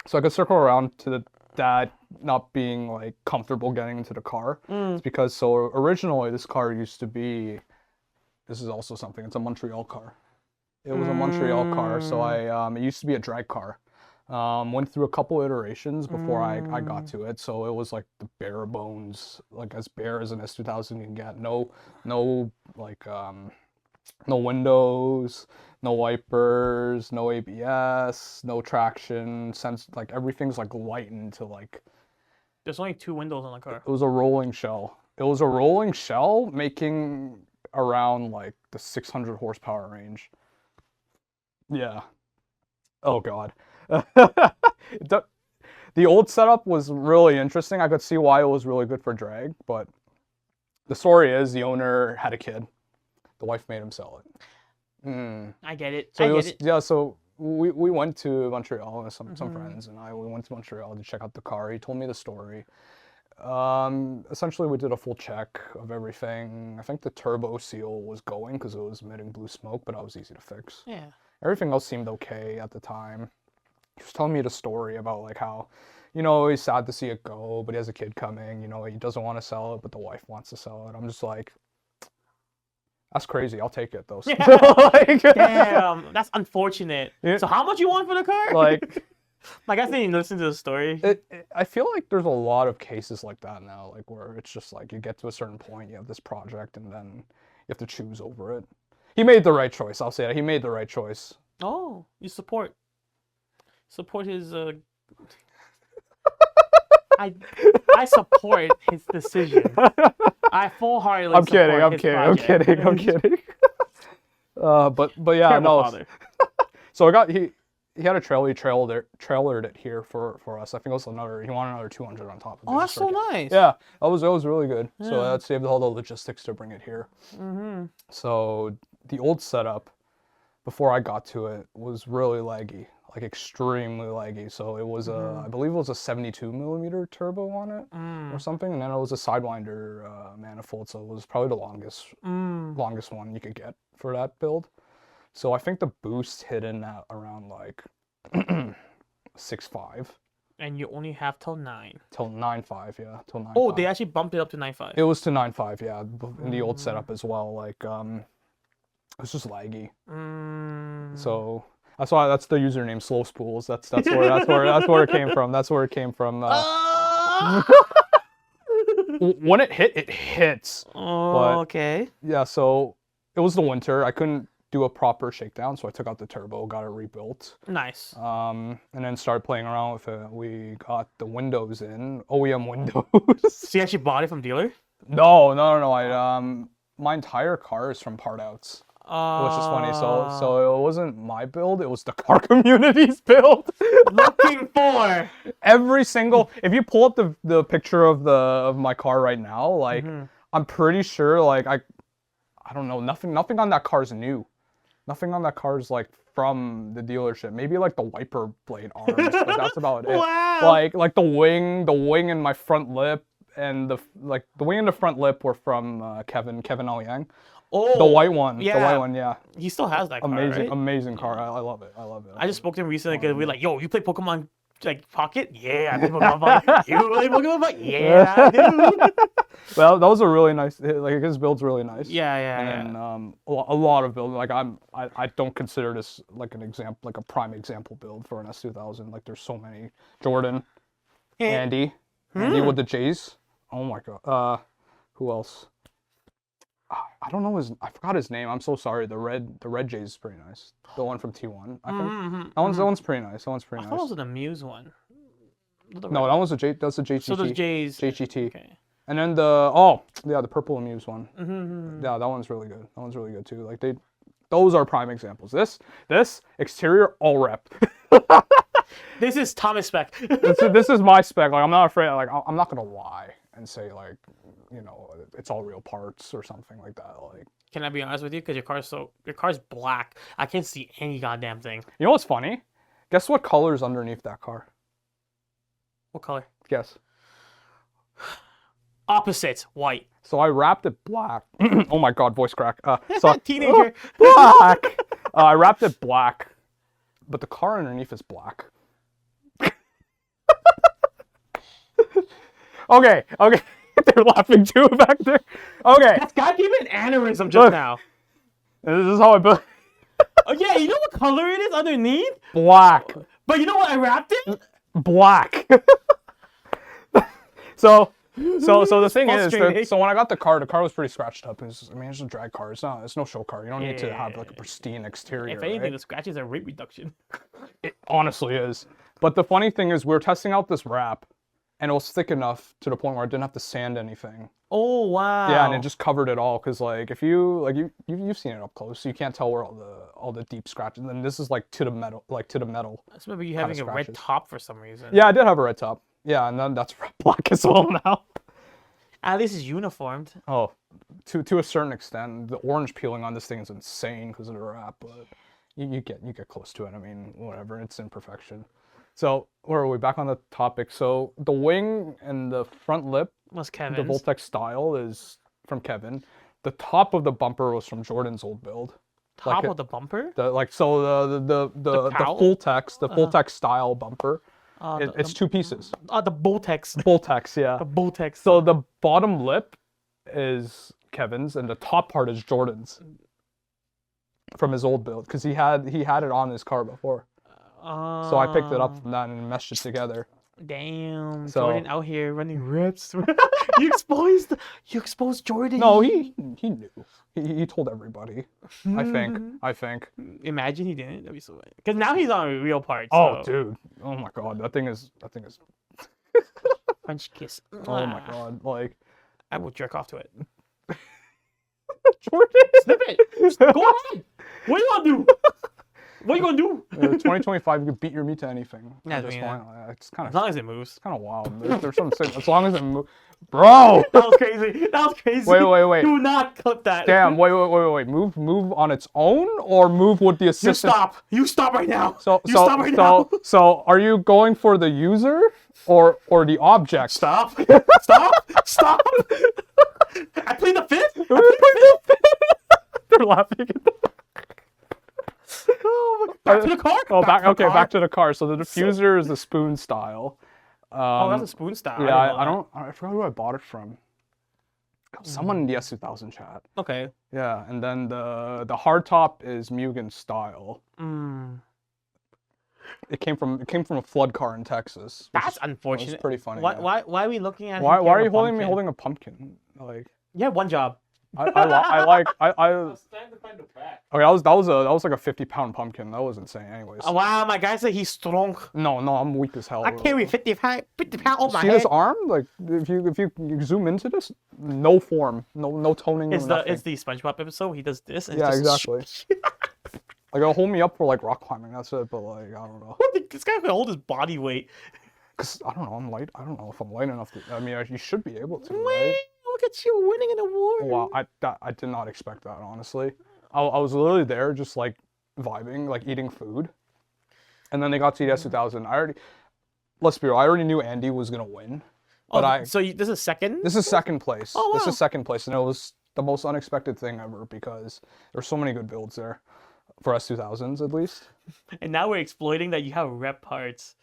So I could circle around to the dad not being like comfortable getting into the car. It's because so originally this car used to be. This is also something. It's a Montreal car. It was a Montreal car. So it used to be a drag car. Went through a couple iterations before I got to it. So it was like the bare bones, like as bare as an S2000 can get. No like no windows, no wipers, no ABS, no traction, like everything's like lightened to like. There's only 2 windows on the car. It was a rolling shell. It was a rolling shell making around like the 600 horsepower range. Yeah. Oh God. The old setup was really interesting. I could see why it was really good for drag, but the story is the owner had a kid. The wife made him sell it. I get it. So yeah. So we went to Montreal with some friends, and we went to Montreal to check out the car. He told me the story. Essentially, we did a full check of everything. I think the turbo seal was going because it was emitting blue smoke, but that was easy to fix. Yeah. Everything else seemed okay at the time. He was telling me the story about like how, he's sad to see it go, but he has a kid coming. He doesn't want to sell it, but the wife wants to sell it. I'm just like, that's crazy. I'll take it though. Like, damn, that's unfortunate. Yeah. So how much you want for the car? Like, I guess I didn't listen to the story. I feel like there's a lot of cases like that now, like where it's just like you get to a certain point, you have this project, and then you have to choose over it. He made the right choice. I'll say that. He made the right choice. Oh, you support his I support his decision. I full-heartedly I'm support kidding. his project. I'm kidding. But yeah, Terrible no. father. So he had a trailer. He trailered it here for us. I think it was he wanted another 200 on top of it. Oh, that's so nice. Yeah, that was really good. Yeah. So that saved all the logistics to bring it here. So the old setup before I got to it was really laggy, like extremely laggy. So it was I believe it was a 72 millimeter turbo on it or something, and then it was a Sidewinder manifold. So it was probably the longest one you could get for that build. So I think the boost hit in at around like 6.5. And you only have till 9. Till 9.5, yeah. Till 9.5. Oh, they actually bumped it up to 9.5. It was to 9.5, yeah. In the old setup as well. Like, it was just laggy. So that's the username Slow Spools. That's where it came from. That's where it came from. When it hits. Oh, but, okay. Yeah, so it was the winter. I couldn't do a proper shakedown, so I took out the turbo, got it rebuilt. Nice. And then started playing around with it. We got the windows in, OEM windows. So you actually bought it from dealer? No. My entire car is from part outs. Which is funny. So it wasn't my build, it was the car community's build. Looking for every single, if you pull up the picture of my car right now, like I'm pretty sure like I don't know, nothing on that car's new. Nothing on that car's like from the dealership. Maybe like the wiper blade arms, but that's about it. Wow. Like the wing and my front lip and the wing and the front lip were from Kevin Mayank. Oh, the white one. Yeah. The white one, yeah. He still has that car, amazing, right? Amazing car. I love it. I just spoke to him recently because we're like, yo, you play Pokemon like Pocket? Yeah, I play Pokemon Pocket. You play Pokemon Pocket? Yeah, I do. Well, that was a really nice, like his build's really nice. Yeah. And then a lot of building, like I don't consider this like an example, like a prime example build for an S2000. Like there's so many. Jordan, Andy with the J's. Oh my god. Who else? I don't know I forgot his name. I'm so sorry. The red J's is pretty nice. The one from T1. I think that one's pretty nice. I thought it was an Amuse one. No, that was a J. That's a JGT. So those J's. JGT. Okay. And then the purple Amuse one. Yeah, that one's really good. That one's really good too. Like those are prime examples. This exterior all rep. This is Thomas spec. this is my spec. Like I'm not afraid. Like I'm not gonna lie and say like, it's all real parts or something like that. Like, can I be honest with you? Because your car's black. I can't see any goddamn thing. You know what's funny? Guess what color's underneath that car? What color? Guess. Opposite, white. So I wrapped it black. Oh my god, voice crack. So Teenager. Black. I wrapped it black, but the car underneath is black. Okay. They're laughing too back there. Okay. That guy gave me an aneurysm just now. This is how I built. Oh yeah, you know what color it is underneath? Black. But you know what I wrapped it? Black. So the thing is, Frustrating. so when I got the car was pretty scratched up. It's just a drag car. It's no show car. You don't need to have like a pristine exterior. If anything, right? the scratches are weight reduction. It honestly is. But the funny thing is, we were testing out this wrap, and it was thick enough to the point where I didn't have to sand anything. Oh wow. Yeah, and it just covered it all. Cause like if you've seen it up close, so you can't tell where all the deep scratches. And then this is like to the metal. That's maybe you having a red scratches. top for some reason. Yeah, I did have a red top. Yeah, and then that's black as well now. At least it's uniformed. Oh, to a certain extent, the orange peeling on this thing is insane because of the wrap, but you get close to it. I mean, whatever, it's imperfection. So where are we? Back on the topic. So the wing and the front lip, Was Kevin's. the Voltex style is from Kevin. The top of the bumper was from Jordan's old build. Top of the bumper? The cowl? full text style bumper. It's two pieces. The Voltex. Voltex, yeah. The Voltex. So the bottom lip is Kevin's, and the top part is Jordan's from his old build, because he had it on his car before. So I picked it up from that and meshed it together. Damn, So- Jordan out here running rips. you exposed Jordan. No, he knew. He told everybody. I think. Imagine he didn't. That'd be so bad. Because now he's on real parts. Oh, so. dude. Oh my god. That thing is. French kiss. Oh my god. Like. I will jerk off to it. Jordan. Snip it. Go ahead. What are you gonna do? What are you gonna do? 2025, you can beat your meat to anything. Yeah, At this yeah. point, it's kind As of long as it moves. wild. There's something. As long as it moves, bro. That was crazy. That was crazy. Wait. Do not clip that. Damn. Wait. Move on its own, or move with the You assistant. stop. You stop right now. So now. So are you going for the user or the object? Stop. Stop. I plead the fifth. They're laughing. Oh, back to the car. Oh, back to the car. to the car. So the diffuser is the spoon style. Oh, that's a spoon style. Yeah, I I forgot who I bought it from. Someone in the S2000 chat. Okay. Yeah, and then the hard top is Mugen style. It came from a flood car in Texas. That's unfortunate. It's pretty funny. Why, yeah. why are we looking at? Why him are you carrying holding a me pumpkin? holding a pumpkin? Like You had one job. I was trying to find the back. okay, that was like a 50-pound pumpkin. That was insane. Anyways. Oh, wow, my guy said he's strong. No, I'm weak as hell. I carry 50 pounds on my See head. this arm? Like if you zoom into this, no form, no toning. It's nothing. the SpongeBob episode. He does this. And Yeah, it's just exactly. Like it'll hold me up for like rock climbing. That's it. But like I don't know. This guy can hold his body weight. Cause I don't know. I'm light. I don't know if I'm light enough to. I mean, you should be able to, Man, right? look at you winning an award. Wow, I did not expect that, honestly. I was literally there just like vibing, like eating food. And then they got to the S2000. Let's be real, I already knew Andy was going to win. But So this is second? This is second place. Oh, wow. This is second place. And it was the most unexpected thing ever because there's so many good builds there. For S2000s, at least. And now we're exploiting that you have rep parts.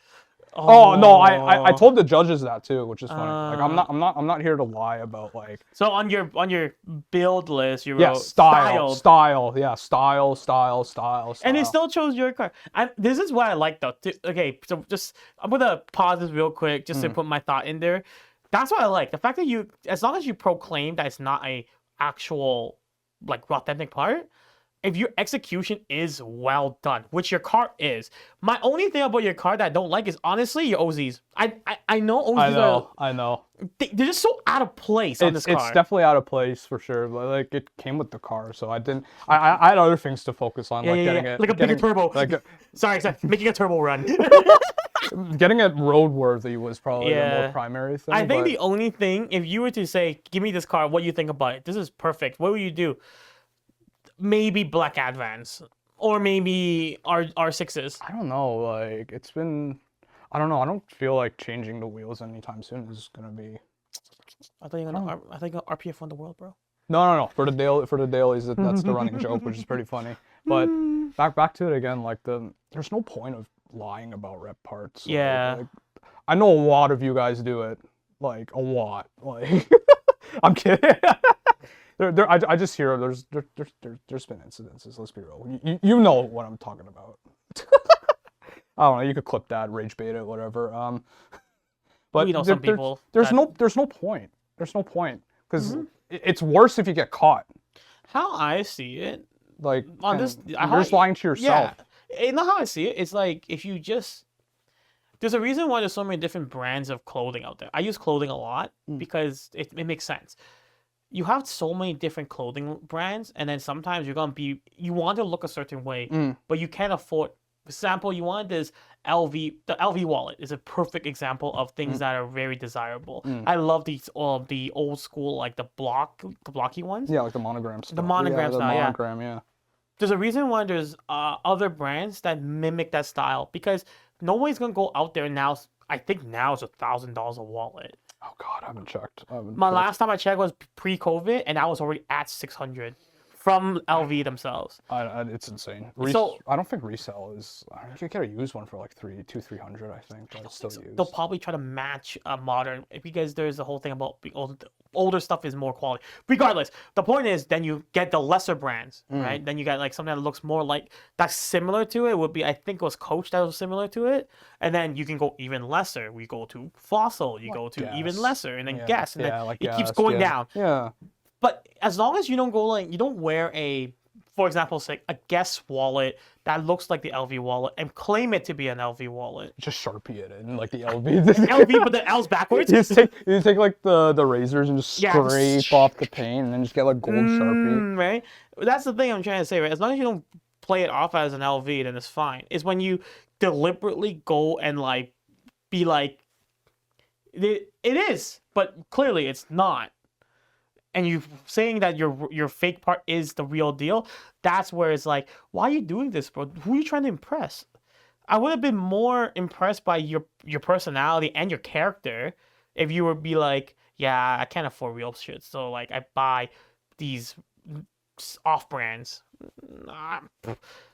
Oh no, I told the judges that too, which is funny. Like I'm not here to lie about like. So on your build list, you wrote style. And it still chose your car. This is what I like though. Okay, so I'm gonna pause this real quick just to put my thought in there. That's what I like. The fact that as long as you proclaim that it's not a actual like authentic part. If your execution is well done, which your car is, my only thing about your car that I don't like is honestly your OZs. I know OZs I know. They're just so out of place on this car. It's definitely out of place for sure. But like it came with the car, so I didn't. I had other things to focus on, getting it like a bigger turbo. Like sorry, making a turbo run. getting it roadworthy was probably the more primary thing. I think the only thing, if you were to say, "Give me this car," what do you think about it? This is perfect. What would you do? Maybe Black Advance, or maybe R6s. I don't know. Like it's been, I don't know. I don't feel like changing the wheels anytime soon is gonna be. I thought you're gonna RPF won the world, bro. No. For the dailies, that's the running joke, which is pretty funny. But back to it again. Like there's no point of lying about rep parts. Yeah. I know a lot of you guys do it. Like a lot. Like I'm kidding. I just hear there's been incidences. Let's be real. You know what I'm talking about. I don't know. You could clip that, rage bait it, whatever. But we know some people. There's no point. There's no point because it's worse if you get caught. How I see it, Like on this, you're just lying to yourself. Yeah, you know how I see it. It's like if you just there's a reason why there's so many different brands of clothing out there. I use clothing a lot because it makes sense. You have so many different clothing brands, and then sometimes you want to look a certain way, but you can't afford. For example, you want this the LV wallet is a perfect example of things that are very desirable. I love these the old school, like the blocky ones. Yeah, like the monogram stuff. The monogram style, yeah. Monogram, yeah. There's a reason why there's other brands that mimic that style, because nobody's gonna go out there now. I think now it's $1,000 a wallet. Oh God, I haven't checked. My last time I checked was pre-COVID, and I was already at 600 from LV themselves. It's insane. So I don't think resale is. You can get a used one for like 300, I think. But it's still used. They'll probably try to match a modern, because there's the whole thing about being older stuff is more quality. Regardless, the point is then you get the lesser brands, right? Then you get like something that looks more like that's similar to it. Would be, I think it was Coach that was similar to it, and then you can go even lesser. We go to Fossil, you go to even lesser, and then Guess, and then it keeps going down. Yeah. But as long as you don't go you don't wear for example, say a Guess wallet that looks like the LV wallet and claim it to be an LV wallet. Just Sharpie it in like the LV. LV, but the L's backwards. You take like the razors and just scrape off the paint and then just get like gold Sharpie. Right. That's the thing I'm trying to say. Right. As long as you don't play it off as an LV, then it's fine. It's when you deliberately go and like be like, it is, but clearly it's not. And you saying that your fake part is the real deal, that's where it's like, why are you doing this, bro? Who are you trying to impress? I would have been more impressed by your personality and your character if you would be like, yeah, I can't afford real shit, so like I buy these off brands. At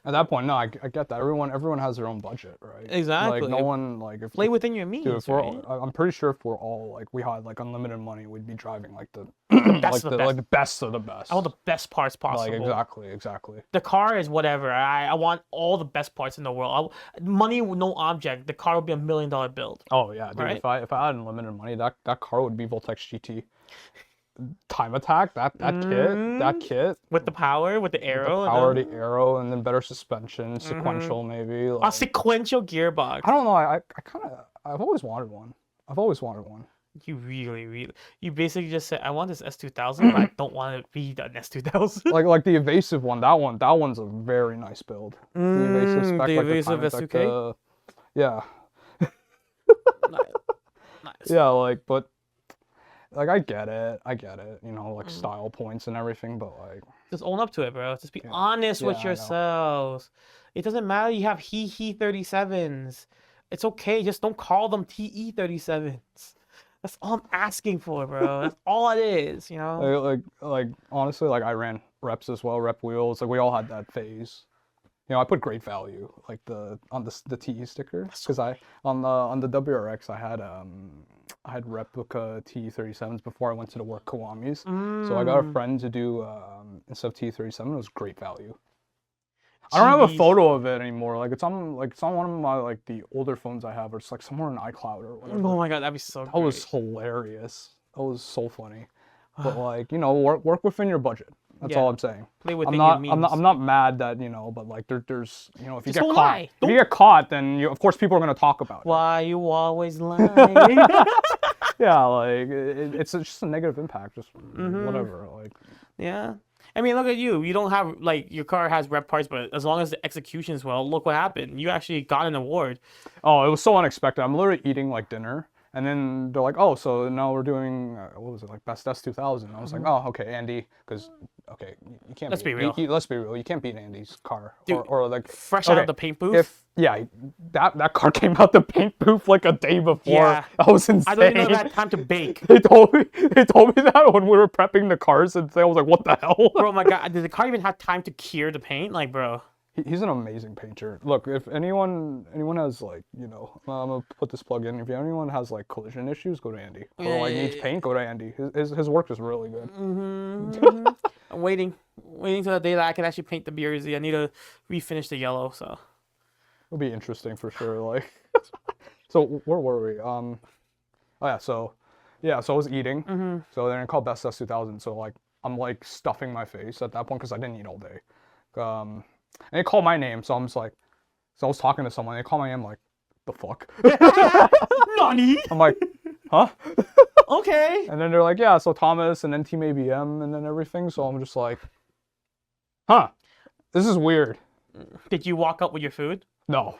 that point, no, I get that. Everyone has their own budget, right? Exactly. Like no one like if play within your means. Dude, if right? I'm pretty sure if we're all like we had like unlimited money, we'd be driving like the best like the best of the best. I want the best parts possible. Like exactly. The car is whatever. I want all the best parts in the world. Money, no object. The car would be $1 million build. Oh yeah, dude. Right? If I had unlimited money, that car would be Voltex GT. Time attack, that kit with the power, with the arrow, the arrow, and then better suspension, sequential maybe. Like, a sequential gearbox. I don't know. I've always wanted one. You really, you basically just said, I want this S2000, but I don't want it to be an S2000. like the evasive one. That one's a very nice build. The evasive spec, the like evasive the S2K. Yeah. Nice. Yeah, like, but. Like I get it, you know, like style points and everything, but like just own up to it, bro. Just be honest with yourselves. It doesn't matter. You have he 37s. It's okay. Just don't call them TE 37s. That's all I'm asking for, bro. That's all it is, you know. Like honestly, like I ran reps as well, rep wheels. Like we all had that phase. You know, I put great value like on the TE sticker because on the WRX I had replica TE37s before I went to the work Kiwamis. So I got a friend to do instead of TE37. It was great value. I don't have a photo of it anymore. Like it's on one of my like the older phones I have, or it's like somewhere in iCloud or whatever. Oh my god, that'd be so. That was hilarious. That was so funny. But like, you know, work within your budget. That's all I'm saying. Play within your means. I'm not mad that, you know, but like there's you know, if you just get caught, then of course people are gonna talk about it. Why you always lie? Yeah, like it's just a negative impact. Just whatever. Like yeah. I mean, look at you. You don't have like your car has rep parts, but as long as the execution is well, look what happened. You actually got an award. Oh, it was so unexpected. I'm literally eating like dinner. And then they're like, oh, so now we're doing, what was it, like Best S2000. I was like, oh, okay, Andy, because, okay, you can't Let's be real. Let's be real. You can't beat Andy's car. Dude, or like, fresh out of the paint booth. That car came out the paint booth like a day before. Yeah. That was insane. I don't even know if I had time to bake. They told me that when we were prepping the cars, and I was like, what the hell? Bro, my God, did the car even have time to cure the paint? Like, bro. He's an amazing painter. Look, if anyone has like, you know, I'm gonna put this plug in. If anyone has like collision issues, go to Andy. Or like needs paint, go to Andy. His work is really good. I'm waiting till the day that I can actually paint the jersey. I need to refinish the yellow. So It'll be interesting for sure. Like, so where were we? Oh yeah, so I was eating. So then I called Best S 2000. So like I'm like stuffing my face at that point because I didn't eat all day. And they called my name, so I'm just like, so I was talking to someone. They called my name, like, the fuck? Nani? I'm like, huh? Okay. And then they're like, yeah, so Thomas and then Team ABM and then everything. So I'm just like, huh? This is weird. Did you walk up with your food? No.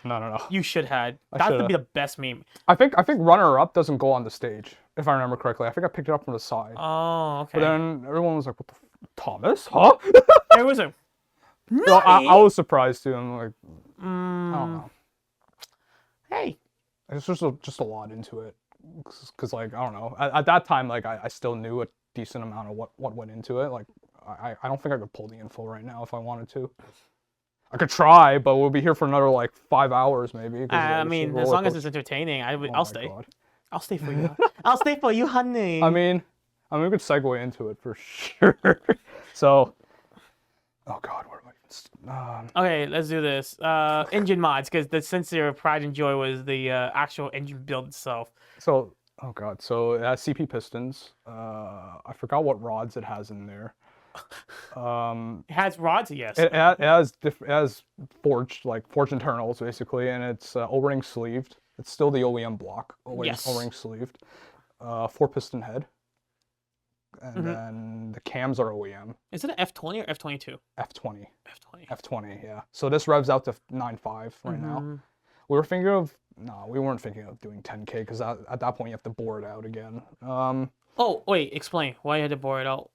You should have. That would be the best meme. I think runner up doesn't go on the stage, if I remember correctly. I think I picked it up from the side. Oh, okay. But then everyone was like, what the Thomas? Huh? There was a. So I was surprised too. I'm like, I don't know. Hey. It's just a lot into it. Because like, I don't know. At that time, like, I still knew a decent amount of what went into it. Like, I don't think I could pull the info right now if I wanted to. I could try, but we'll be here for another like 5 hours maybe. I mean, as long as it's entertaining, I'll stay. God. I'll stay for you. I'll stay for you, honey. I mean, we could segue into it for sure. So, oh God, where am I? Okay, let's do this. Engine mods, because since your pride and joy was the actual engine build itself. So, oh God, so it has CP pistons. I forgot what rods it has in there. It has rods, yes. It has forged internals basically, and it's O-ring sleeved. It's still the OEM block, Yes. O-ring sleeved. 4-piston head, and then the cams are OEM. Is it an F20 or F22? F20. F20. F20, yeah. So this revs out to 9.5 right now. We weren't thinking of doing 10K because at that point you have to bore it out again. Oh, wait, explain why you had to bore it out.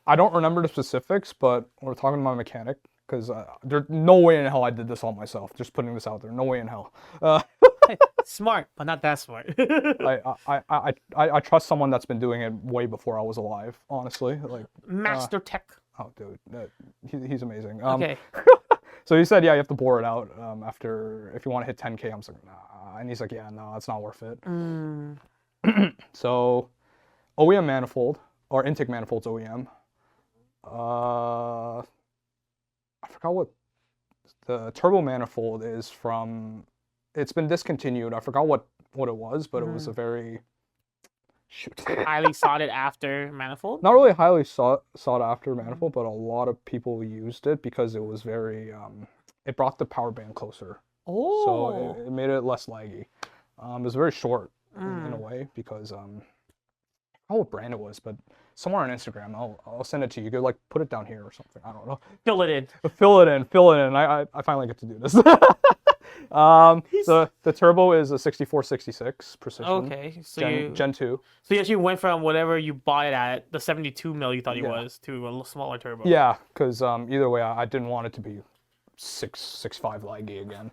I don't remember the specifics, but we're talking to my mechanic because there's no way in hell I did this all myself. Just putting this out there, no way in hell. Smart, but not that smart. I trust someone that's been doing it way before I was alive. Honestly, like Master Tech. Oh, dude, he's amazing. Okay. So he said, yeah, you have to bore it out after if you want to hit 10K. I'm like, nah, and he's like, yeah, no, it's not worth it. So, OEM manifold or intake manifold's OEM. I forgot what the turbo manifold is from. It's been discontinued. I forgot what it was, but it was a very highly sought after manifold. Not really highly sought after manifold, but a lot of people used it because it was very. It brought the power band closer. Oh. So it made it less laggy. It was very short in a way because I don't know what brand it was, but somewhere on Instagram, I'll send it to you. You could like put it down here or something. I don't know. Fill it in. Fill it in. I finally get to do this. So the turbo is a 6466 precision. Okay, so Gen 2. So you actually went from whatever you bought it at, the 72 mil you thought it was, to a little smaller turbo. Yeah, because either way, I didn't want it to be 6.5 laggy again.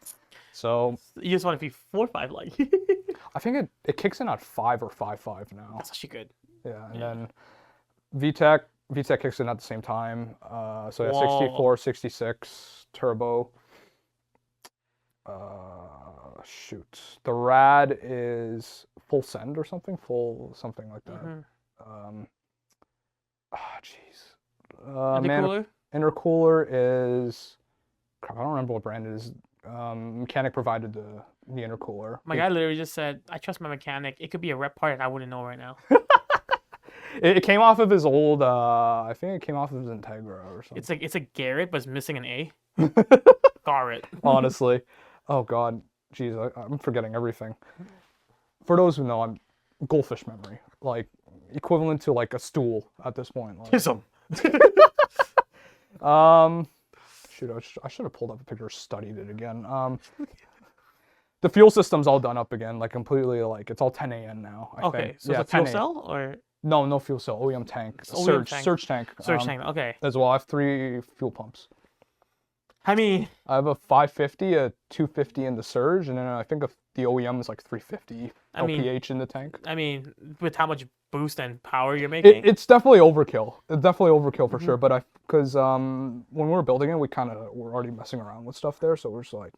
So you just want it to be 4.5 like. I think it kicks in at 5 or 5.5 now. That's actually good. Yeah, and then VTEC kicks in at the same time. So yeah, 64, 66 turbo. Shoot. The rad is full send or something, like that. Intercooler? Intercooler is, crap, I don't remember what brand it is. Mechanic provided the intercooler. My guy literally just said, I trust my mechanic. It could be a rep part and I wouldn't know right now. It came off of his old, I think it came off of his Integra or something. It's a Garrett, but it's missing an A. Garrett. Honestly. Oh, God. Jeez, I'm forgetting everything. For those who know, I'm goldfish memory. Like, equivalent to, like, a stool at this point. Like, Tism. Shoot, I should have pulled up a picture, studied it again. The fuel system's all done up again, like, completely, like, it's all 10 AN now, I think. So it's a fuel cell, or? No fuel cell, OEM tank. OEM Surge tank. Surge tank, okay. As well, I have 3 fuel pumps. I mean, I have a 550, a 250 in the surge, and then I think the OEM is like 350 LPH in the tank. I mean, with how much boost and power you're making. It's definitely overkill. It's definitely overkill for sure. But because when we were building it, we kind of were already messing around with stuff there, so we're just like,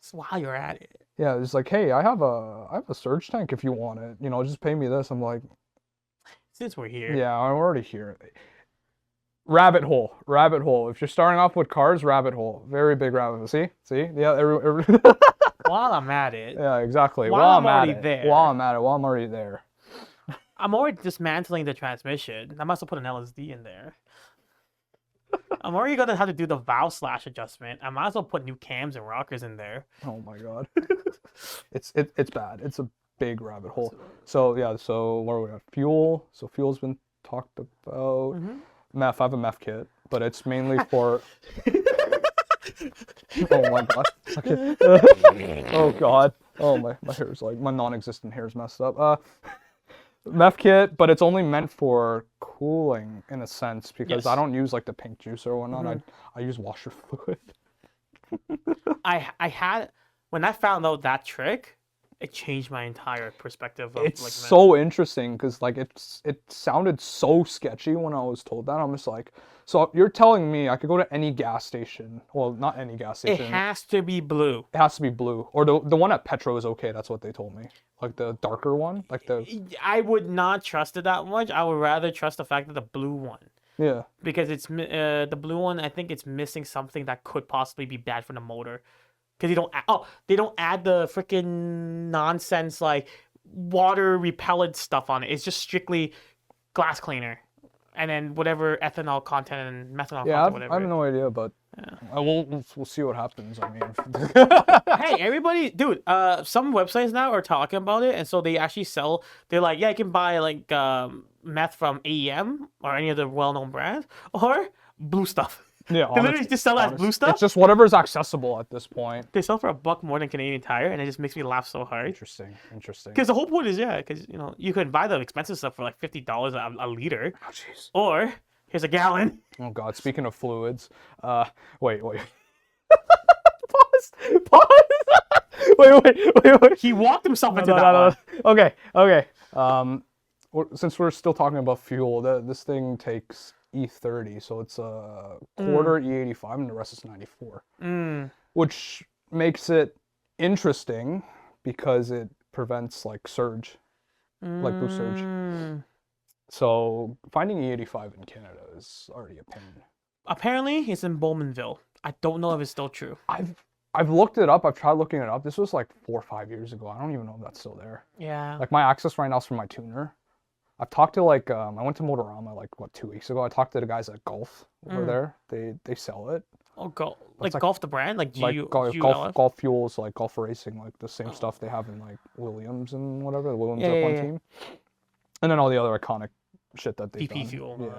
So while you're at it, yeah, it's like, hey, I have a surge tank if you want it. You know, just pay me this. I'm like, since we're here, yeah, I'm already here. Rabbit hole. If you're starting off with cars, rabbit hole. Very big rabbit hole. See? Yeah, while I'm at it, yeah, exactly. While I'm already there. While I'm already there. I'm already dismantling the transmission. I must have put an LSD in there. I'm already gonna have to do the valve slash adjustment. I might as well put new cams and rockers in there. Oh my god. It's bad. It's a big rabbit hole. So yeah, so where are we at? Fuel. So fuel's been talked about. Meth, I have a meth kit, but it's mainly for oh my god. Okay. Oh god. Oh my hair's like my non-existent hair's messed up. Meth kit, but it's only meant for cooling in a sense because I don't use like the pink juice or whatnot. I use washer fluid. I had when I found out that trick, it changed my entire perspective of It's like so interesting because like it sounded so sketchy when I was told that. I'm just like, so you're telling me I could go to any gas station? Well, not any gas station. it has to be blue. It has to be blue, or the one at Petro is okay. That's what they told me. Like the darker one, like the I would not trust it that much. I would rather trust the fact that the blue one. yeah. Because it's the blue one. I think it's missing something that could possibly be bad for the motor. Because they don't add the freaking nonsense like water repellent stuff on it. It's just strictly glass cleaner, and then whatever ethanol content and methanol content, whatever. I have no idea, but we'll see what happens. I mean, Hey, everybody, dude. Some websites now are talking about it, and so they actually sell. They're like, yeah, you can buy like meth from AEM or any of the well-known brands, or blue stuff. yeah, They literally just sell that blue stuff. It's just whatever's accessible at this point. They sell for $1 more than Canadian Tire, and it just makes me laugh so hard. Interesting. Because the whole point is, because you can buy the expensive stuff for like $50 a liter, Oh jeez. or here's a gallon. Oh god. Speaking of fluids, wait. Pause. Wait. He walked himself into No. that one. Okay. Since we're still talking about fuel, this thing takes E30, so it's a quarter E85, and the rest is 94, which makes it interesting because it prevents like surge, like boost surge. So finding E85 in Canada is already a pain. Apparently, it's in Bowmanville. I don't know if it's still true. I've looked it up. I've tried looking it up. This was like 4 or 5 years ago. I don't even know if that's still there. Yeah. Like my access right now is from my tuner. I've talked to like I went to Motorama like 2 weeks ago. I talked to the guys at Golf over there. They sell it. Oh, like like- Golf the brand, like Golf Fuels, like Golf Racing, like the same stuff they have in like Williams and whatever, the Williams F1 team. And then all the other iconic shit that they've VP done. fuel.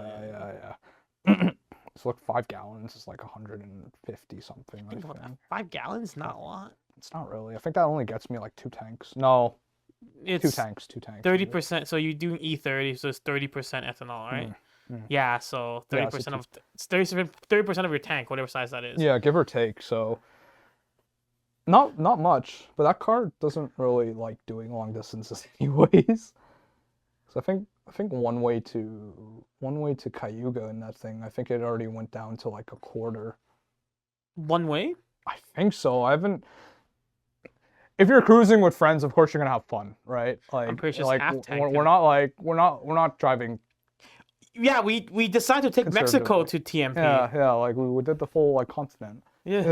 Yeah. So like 5 gallons is like 150 something. I think. 5 gallons, not a lot. It's not really. I think that only gets me like 2 tanks. No, It's 2 tanks. 30%. So you're doing E30, so it's 30% ethanol, right? Yeah. So 30% of it's 30% of your tank, whatever size that is. Yeah, give or take. So not much, but that car doesn't really like doing long distances anyways. So I think one way to Cayuga in that thing, I think it already went down to like a quarter. One way? I think so. I haven't. If you're cruising with friends, of course you're gonna have fun, right? Like, I'm pretty sure it's like half tank. we're not driving. Yeah, we decided to take Mexico to TMP. Yeah. Like we did the full like continent. Yeah.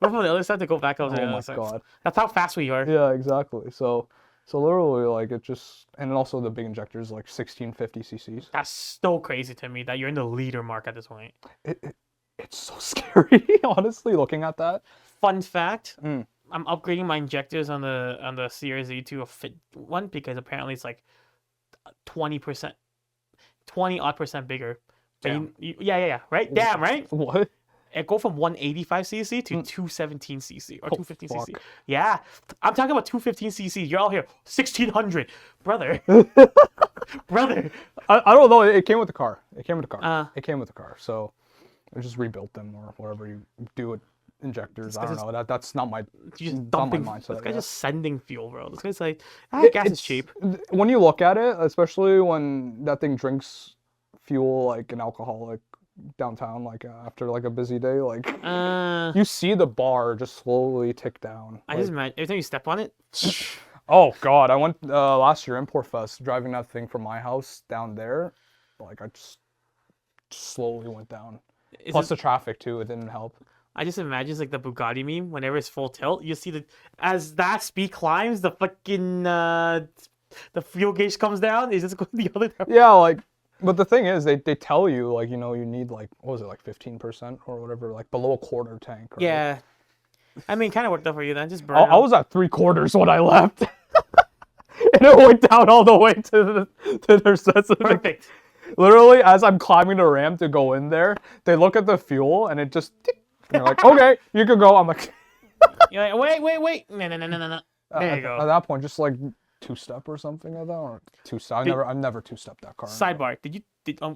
We're from the other side to go back over to the Oh my other side. god. That's how fast we are. Yeah, exactly. So literally like it just, and also the big injector is like 1650 cc's. That's so crazy to me that you're in the leader mark at this point. It's so scary, honestly, looking at that. Fun fact: I'm upgrading my injectors on the CRZ to a fit one because apparently it's like 20%, 20% bigger. Damn. Yeah, right? Damn, right? What? It go from 185cc to 217cc or 215cc. fuck. Yeah, I'm talking about 215cc. You're all here, 1600, brother. Brother. I don't know. It came with the car. It came with the car. Uh. It came with the car. So I just rebuilt them or whatever you do it injectors. I don't know. That's not my. You just not dumping. my mindset. This guy's yeah. just sending fuel, bro. This guy's like, gas is It's- cheap. When you look at it, especially when that thing drinks fuel like an alcoholic downtown, like after like a busy day, like you see the bar just slowly tick down. I just imagine every time you step on it. Oh God, I went last year Import Fest driving that thing from my house down there. Like I just slowly went down. Plus the traffic too, it didn't help. I just imagine it's like the Bugatti meme. Whenever it's full tilt, you see as that speed climbs, the fucking the fuel gauge comes down. It's just going the other direction. Yeah, like, but the thing is, they tell you like you need like what was it like 15% or whatever, like below a quarter tank. Right? Yeah. I mean, kind of worked out for you then. Just burn. I was at 3/4 when I left, and it went down all the way to their specific. Perfect. Literally, as I'm climbing the ramp to go in there, they look at the fuel and it just. Tick, and they're like, "Okay, you can go." I'm like, You're like, wait. No. There you go. At that point, just like 2-step or something like that, or 2-step. I've never 2-stepped that car. Sidebar: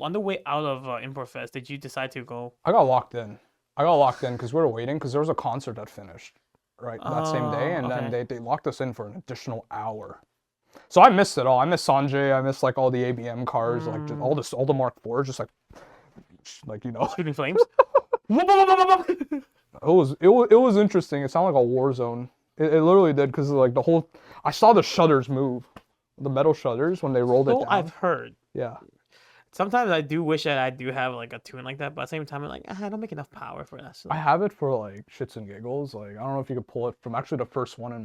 on the way out of Import Fest, did you decide to go? I got locked in. Because we were waiting because there was a concert that finished, right, that same day, and then they locked us in for an additional hour. So I missed it all. I missed Sanjay. I missed like all the ABM cars, like just all the Mark IVs, just like Shooting flames. It was interesting. It sounded like a war zone. It literally did because like I saw the shutters move, the metal shutters when they rolled it down. I've heard. Yeah. Sometimes I do wish that I do have like a tune like that, but at the same time I'm like, I don't make enough power for that. So. I have it for like shits and giggles. Like I don't know if you could pull it from actually the first one on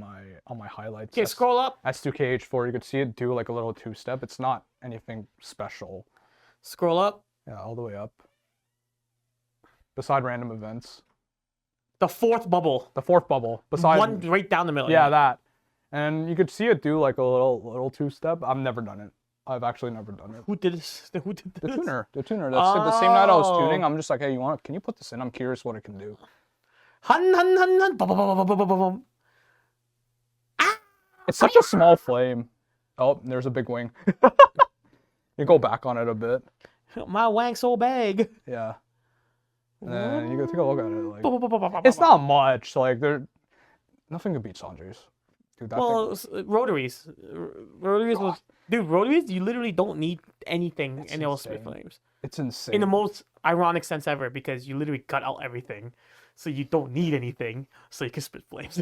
my highlights. Okay, scroll up. S2KH4. You could see it do like a little 2-step. It's not anything special. Scroll up. Yeah, all the way up. Beside random events. The fourth bubble. The fourth bubble. Beside one right down the middle. Yeah, that. And you could see it do like a little 2-step. I've never done it. I've actually never done it. Who did this? The tuner. That's like the same night I was tuning. I'm just like, hey, can you put this in? I'm curious what it can do. Hun. It's such a small flame. Oh, there's a big wing. You go back on it a bit. My wank so big. Yeah. And then you go take a look at it. Like, it's not much. Like nothing could beat Sanjay's. Dude, that thing. Rotaries. Rotaries, you literally don't need anything and it'll spit flames. It's insane. In the most ironic sense ever, because you literally cut out everything. So you don't need anything, so you can spit flames.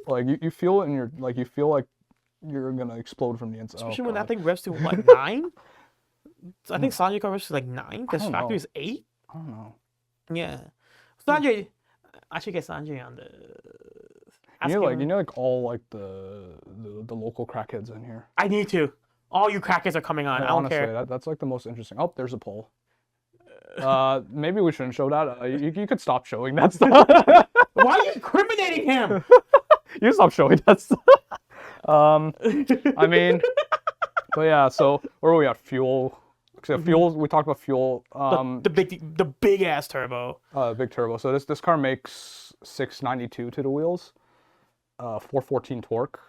Like you feel it in your you feel like you're gonna explode from the inside. Especially when that thing revs to what, 9? I think Sanjay car revs to like 9, because factory is 8. I don't know. Yeah. Sanjay, I should get Sanjay on the. You know, all like the local crackheads in here. I need to. All you crackheads are coming on. I don't honestly, care. That's like the most interesting. Oh, there's a poll. Maybe we shouldn't show that. You could stop showing that stuff. Why are you incriminating him? You stop showing that stuff. I mean, but yeah. So where are we at? Fuel. So fuel. We talked about fuel. The big ass turbo. Big turbo. So this car makes 692 to the wheels. 414 torque.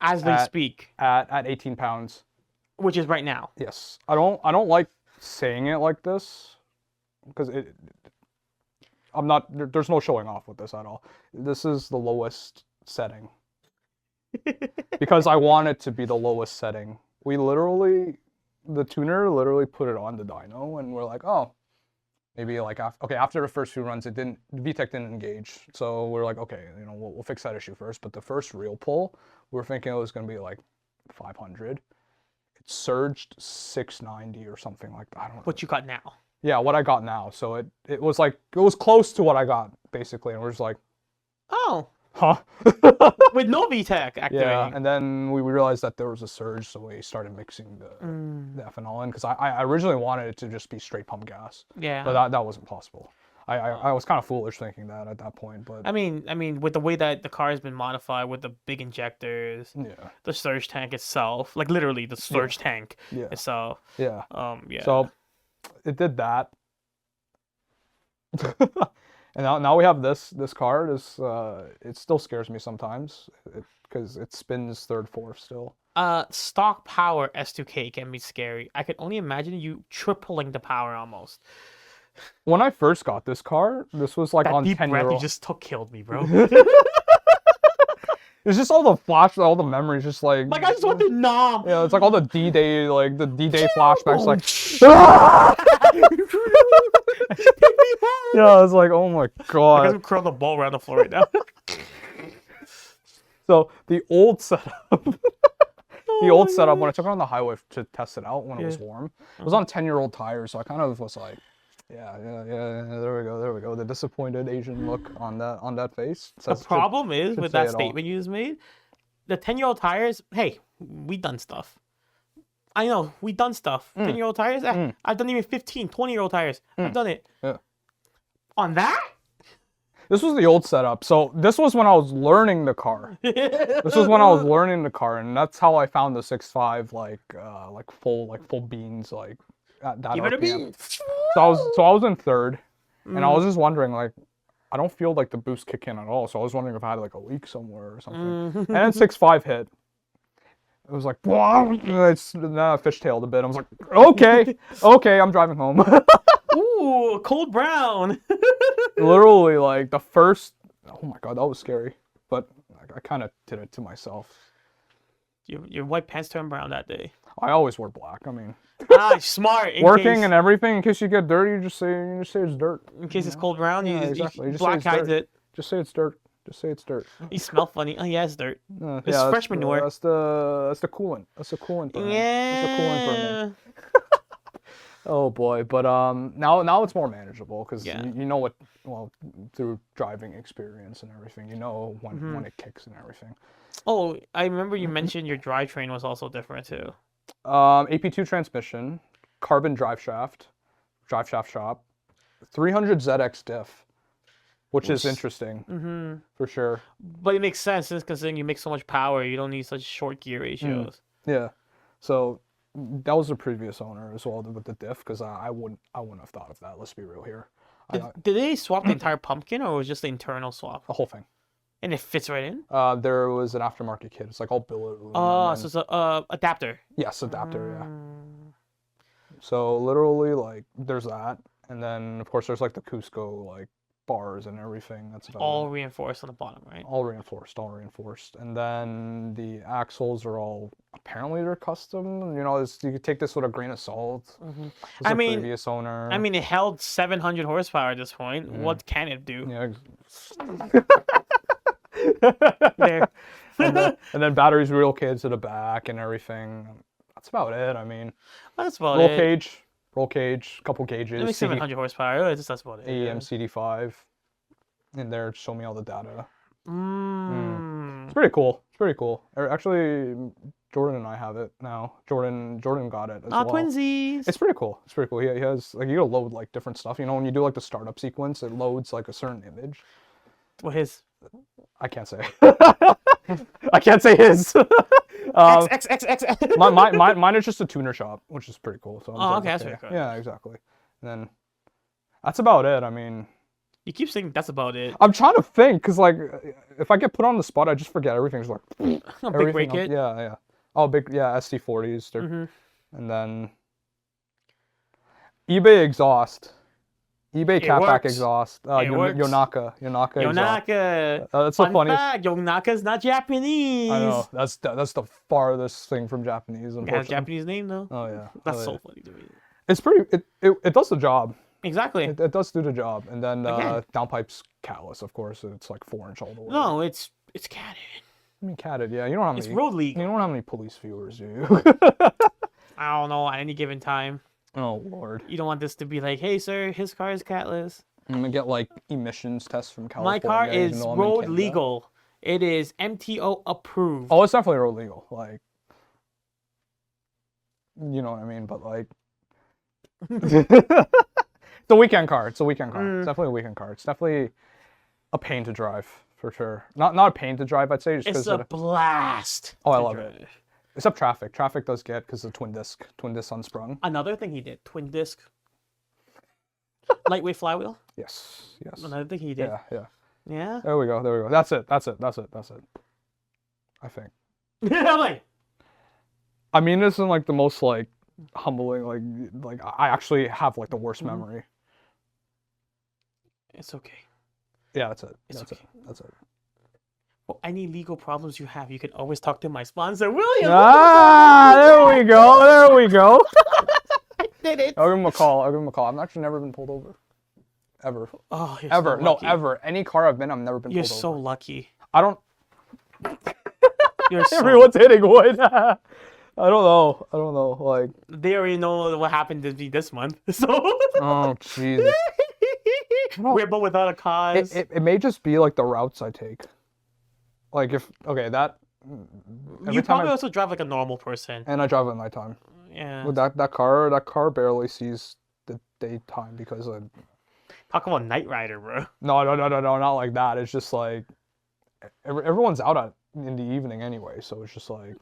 As they speak. At 18 pounds. Which is right now. Yes. I don't like saying it like this because there's no showing off with this at all. This is the lowest setting. Because I want it to be the lowest setting. The tuner literally put it on the dyno and we're like, oh, maybe like after the first few runs, the VTEC didn't engage. So we're like, okay, we'll fix that issue first. But the first real pull, we were thinking it was going to be like 500. It surged 690 or something like that. I don't know. What you got now? Yeah, what I got now. So it was close to what I got basically, and we're just like, oh, huh? With no VTEC activating. Yeah, and then we realized that there was a surge, so we started mixing the ethanol in because I originally wanted it to just be straight pump gas. Yeah. But that wasn't possible. I was kind of foolish thinking that at that point, but I mean, with the way that the car has been modified with the big injectors, the surge tank itself, like literally the surge tank itself. Yeah. Yeah. So it did that, and now we have this car. It still scares me sometimes because it spins third, fourth still. Stock power S2K can be scary. I can only imagine you tripling the power almost. When I first got this car, this was like That on deep breath you 10-year-old. just took killed me, bro. It's just all the flash, all the memories, just like. Like, I just want to nom. Yeah, it's like all the D-Day, like the D-Day flashbacks, like. Yeah, it's like, oh my I guess god. I'm curling the ball around the floor right now. So the old setup, when I took it on the highway to test it out when it was warm, it was on 10-year-old tires, so I kind of was like, yeah, there we go. The disappointed Asian look on that face. The problem is with that say it all. statement you just made, the 10-year-old tires, hey, we done stuff. I know, we done stuff. 10-year-old tires, I've done even 15, 20-year-old tires. I've done it. Yeah. On that? This was the old setup. So this was when I was learning the car. This was when I was learning the car, and that's how I found the 6.5 like full beans like at that Give it a RPM. beat. So I was in third, and I was just wondering like, I don't feel like the boost kick in at all. So I was wondering if I had like a leak somewhere or something. And then 6.5 hit. It was like, wow, it's fishtailed a bit. I was like, okay, I'm driving home. Ooh, cold brown. Literally, like the first. Oh my god, that was scary. But I kind of did it to myself. Your white pants turned brown that day. I always wear black. I mean, Smart. working and everything. In case you get dirty, you just say it's dirt. In case it's cold brown, Yeah, you exactly. You just black say it's hides dirt. it. Just say it's dirt. Just say it's dirt. You smell funny. Oh yeah, it's dirt. Yeah, It's fresh manure. That's the coolant. That's the coolant burn. That's the coolant burn. Oh boy, but now it's more manageable because you know what, well, through driving experience and everything, you know when it kicks and everything. Oh, I remember you mentioned your drivetrain was also different too. AP2 transmission, carbon drive shaft shop, 300 ZX diff, which is interesting for sure. But it makes sense since considering you make so much power, you don't need such short gear ratios. Yeah, so that was the previous owner as well with the diff because I wouldn't have thought of that. Let's be real here. Did they swap the entire pumpkin or was it just the internal swap? The whole thing. And it fits right in? There was an aftermarket kit. It's like all billet. Oh, so it's a adapter. Yes, adapter. Yeah. So literally, like, there's that, and then of course there's like the Cusco like bars and everything. That's about All it. reinforced on the bottom, right? All reinforced, and then the axles are all apparently they're custom. You know, you could take this with a grain of salt. I mean, previous owner. I mean, it held 700 horsepower at this point. What can it do? Yeah. There. and then batteries relocated to the back and everything. That's about it. I mean, That's about roll it. cage, couple gauges. It makes 700 horsepower. That's about it. AEM CD5 in there to show me all the data. It's pretty cool. Actually, Jordan and I have it now. Jordan got it as well. Twinsies. It's pretty cool. He has like you gotta load like different stuff. You know, when you do like the startup sequence, it loads like a certain image. Well, his. I can't say. I can't say his. X. Mine is just a tuner shop, which is pretty cool. So Oh, okay, that's pretty cool. Yeah, exactly. And then that's about it. I mean, You keep saying that's about it. I'm trying to think because like if I get put on the spot, I just forget everything. It's like A big everything brake else- kit. Yeah. Oh, big ST40s. They're and then eBay exhaust. eBay It catback works. exhaust. It works. Yonaka exhaust. Yonaka. That's so Fun funny. fact, Yonaka's not Japanese. I know. That's the farthest thing from Japanese. It has a Unfortunately. Japanese name though. Oh yeah. That's Oh, so yeah. funny to me. It's pretty. It does the job. Exactly. It does do the job. And then Again. downpipe's catless, of course. It's like 4-inch all the way. No, it's canon. I mean catted. Yeah. You don't have It's any. road league. You don't have any police viewers, do you? I don't know. At any given time, Oh lord. you don't want this to be like, "Hey, sir, his car is catless." I'm gonna get like emissions tests from California. My car even is though I'm in road Canada. legal. It is MTO approved. Oh, it's definitely road legal. Like, you know what I mean? But like, it's a weekend car. It's definitely a weekend car. It's definitely a pain to drive for sure. Not a pain to drive, I'd say, just It's because. a blast. Oh, I to love it. drive. Except traffic. Traffic does get because of twin disc unsprung. Another thing he did, twin disc, lightweight flywheel. Yes. Another thing he did. Yeah. Yeah. There we go. That's it. I think. I'm like, I mean, this isn't like the most like humbling. Like I actually have like the worst memory It's okay. Yeah, that's it. It's That's okay. it. That's it. For any legal problems you have, you can always talk to my sponsor, William. Ah, there we go. There we go. I did it. I'll give him a call. I'll give him a call. I've actually never been pulled over. Ever. Oh, you're Ever. so No, lucky. ever. Any car I've been, I've never been You're pulled so over. lucky. I don't. You're so. Everyone's hitting wood. I don't know. I don't know. Like. They already know what happened to me this month, so. Oh Jesus. We're both without a cause. It may just be like the routes I take. Like if that. You probably also drive like a normal person. And I drive at nighttime. Yeah. With that car barely sees the daytime because of. Talk about Night Rider, bro. No, not like that. It's just like everyone's out in the evening anyway, so it's just like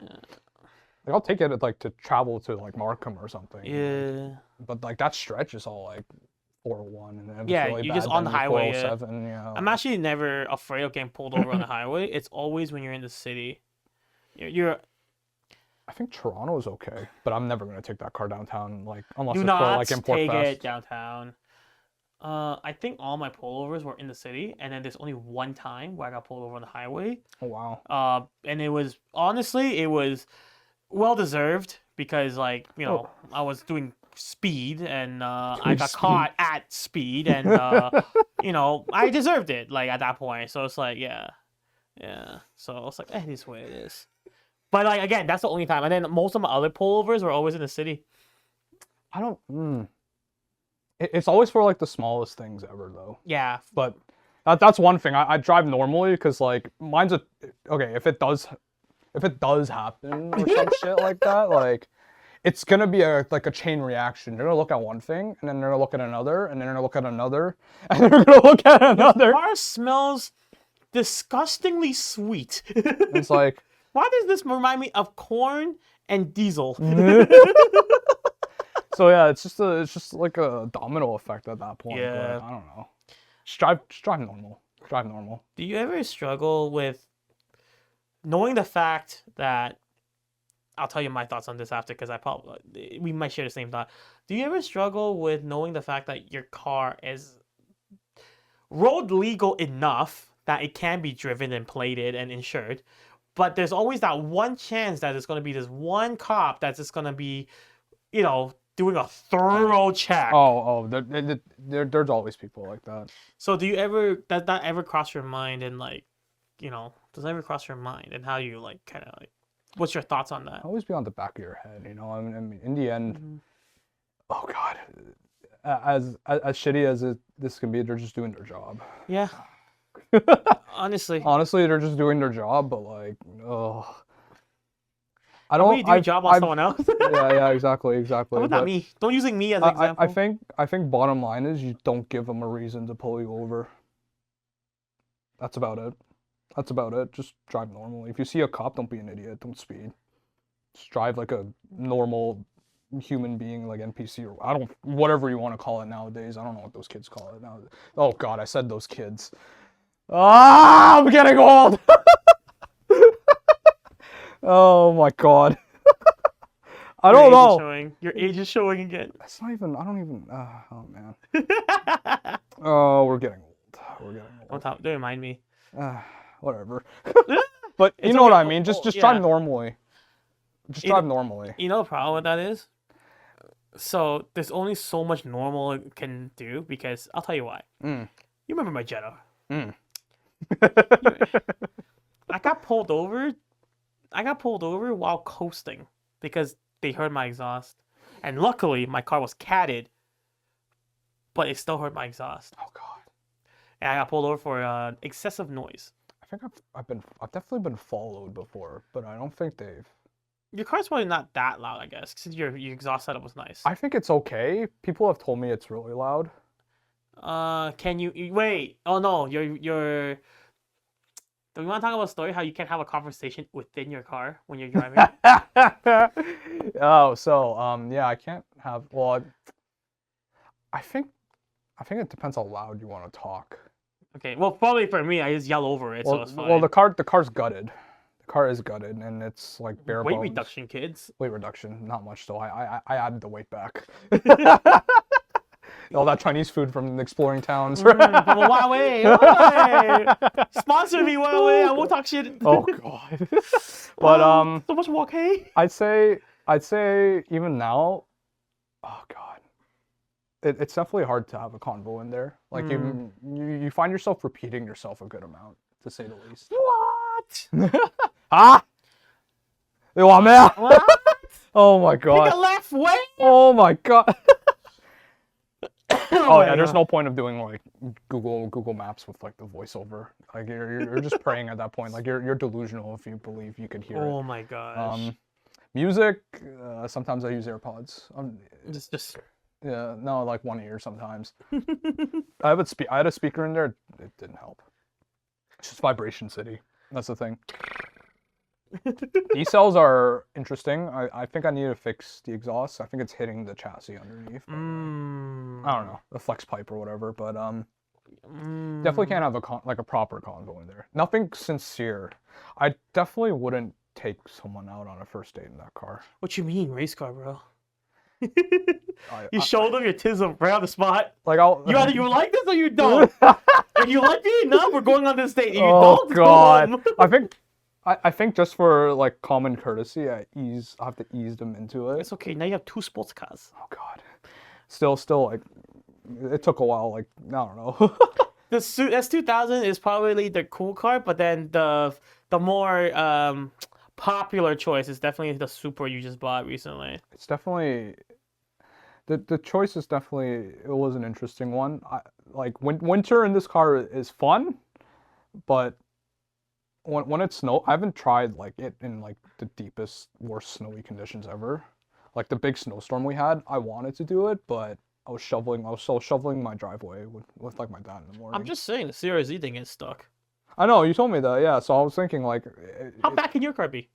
I'll take it like to travel to like Markham or something. Yeah. But like that stretch is all like 401 and then if it's Yeah, really you're bad, just on then the highway, 407, yeah. I'm actually never afraid of getting pulled over on the highway. It's always when you're in the city. You're I think Toronto's okay, but I'm never gonna take that car downtown like unless do it's not for like Import take Fest. it downtown. I think all my pullovers were in the city, and then there's only one time where I got pulled over on the highway. Oh wow. And it was honestly well deserved because like I was doing speed and I got caught at speed and I deserved it like at that point. So it's like yeah. So it's like this is what it is. But like again, that's the only time. And then most of my other pullovers were always in the city. I don't. It's always for like the smallest things ever though. Yeah. But that's one thing. I drive normally because like mine's okay. If it does happen or some shit like that, like it's gonna be like a chain reaction. They're gonna look at one thing and then they're gonna look at another and then they're gonna look at another and they're gonna look at another. The car smells disgustingly sweet. It's like why does this remind me of corn and diesel? So yeah, it's just like a domino effect at that point. Yeah. But I don't know. Just drive normal. Drive normal. Do you ever struggle with knowing the fact that I'll tell you my thoughts on this after because we might share the same thought. Do you ever struggle with knowing the fact that your car is road legal enough that it can be driven and plated and insured, but there's always that one chance that it's going to be this one cop that's just going to be, doing a thorough check. There's always people like that. So does that ever cross your mind and like, does that ever cross your mind and how you like kind of like, what's your thoughts on that? Always be on the back of your head, I mean, in the end, oh God, as shitty as this can be, they're just doing their job. Yeah. Honestly, they're just doing their job, but like, oh. I How about don't. you do a job on someone else? yeah, exactly. How about not me? Don't using me as an example. I think bottom line is you don't give them a reason to pull you over. That's about it. Just drive normally. If you see a cop, don't be an idiot. Don't speed. Just drive like a normal human being, like NPC or whatever you want to call it nowadays. I don't know what those kids call it now. Oh God, I said those kids. Ah, I'm getting old. Oh my God. I don't know. Your age is showing again. That's not even. I don't even. Oh man. Oh, we're getting old. Don't remind me. Whatever. But you know what I mean. Just drive normally. Just drive normally. You know the problem with that is. So there's only so much normal it can do because I'll tell you why. You remember my Jetta? I got pulled over while coasting because they heard my exhaust. And luckily, my car was catted, but it still heard my exhaust. Oh God! And I got pulled over for excessive noise. I think I've definitely been followed before, but I don't think they've. Your car's probably not that loud, I guess, because your exhaust setup was nice. I think it's okay. People have told me it's really loud. Can you wait? Oh no, your. Do we want to talk about a story how you can't have a conversation within your car when you're driving? Yeah, I can't have. Well, I think it depends how loud you want to talk. Okay, well, probably for me, I just yell over it, so it's fine. Well, the car's gutted. The car is gutted, and it's like bare bones. Weight reduction, kids. Weight reduction, not much though. I added the weight back. All that Chinese food from the exploring towns. From Huawei. Huawei. Sponsor me, Huawei. I won't talk shit. Oh god. But so much Huawei. I'd say even now, oh god, it's definitely hard to have a convo in there. Like you find yourself repeating yourself a good amount, to say the least. What? Ah! What? Oh my god. Take a left way. Oh my god. Oh my yeah, there's God. no point of doing like Google Maps with like the voiceover. Like you're just praying at that point. Like you're delusional if you believe you could hear Oh it. my gosh. Music, sometimes I use AirPods. Just Yeah, no, like one ear sometimes. I had a speaker in there. It didn't help. It's just vibration city. That's the thing. D-cells are interesting. I think I need to fix the exhaust. I think it's hitting the chassis underneath. But, I don't know, the flex pipe or whatever. But definitely can't have a proper convo in there. Nothing sincere. I definitely wouldn't take someone out on a first date in that car. What you mean, race car, bro? You showed them your tism right on the spot. Like You either you like this or you don't. If you like me enough, we're going on this date. If you Oh don't, god. go home. I think just for like common courtesy, I have to ease them into it. It's okay. Now you have 2 sports cars. Oh god. Still like it took a while. Like I don't know. The S2000 is probably the cool car, but then the more popular choice is definitely the Supra you just bought recently. It's definitely the choice is definitely, it was an interesting one. Like winter in this car is fun, but when it snows, I haven't tried like it in like the deepest, worst snowy conditions ever. Like the big snowstorm we had, I wanted to do it, but I was still shoveling my driveway with like my dad in the morning. I'm just saying the CRZ thing gets stuck. I know, you told me that, yeah. So I was thinking like, How bad can your car be?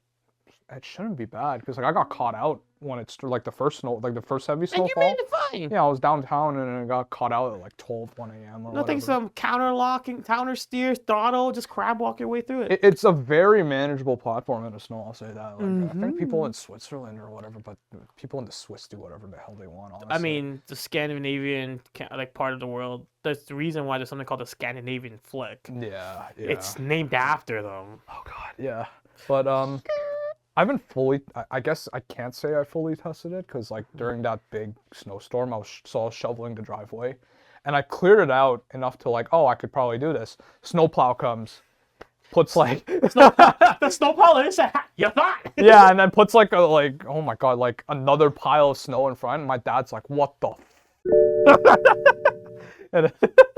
it shouldn't be bad because like I got caught out when it's like the first heavy And you snowfall. made it fine. Yeah, I was downtown and I got caught out at like 1 a.m. or Nothing, whatever. some counter steer, throttle, just crab walk your way through it. It's a very manageable platform in the snow, I'll say that. Like, I think people in Switzerland or whatever, but people in the Swiss do whatever the hell they want, honestly. I mean, the Scandinavian like part of the world. That's the reason why there's something called the Scandinavian flick. Yeah. It's named after them. Oh god, yeah. But I haven't fully. I guess I can't say I fully tested it because like during that big snowstorm, I was shoveling the driveway, and I cleared it out enough to like, oh, I could probably do this. Snowplow comes, puts like The snowplow is you thought. yeah, and then puts like oh my god, like another pile of snow in front. And my dad's like, what the. And,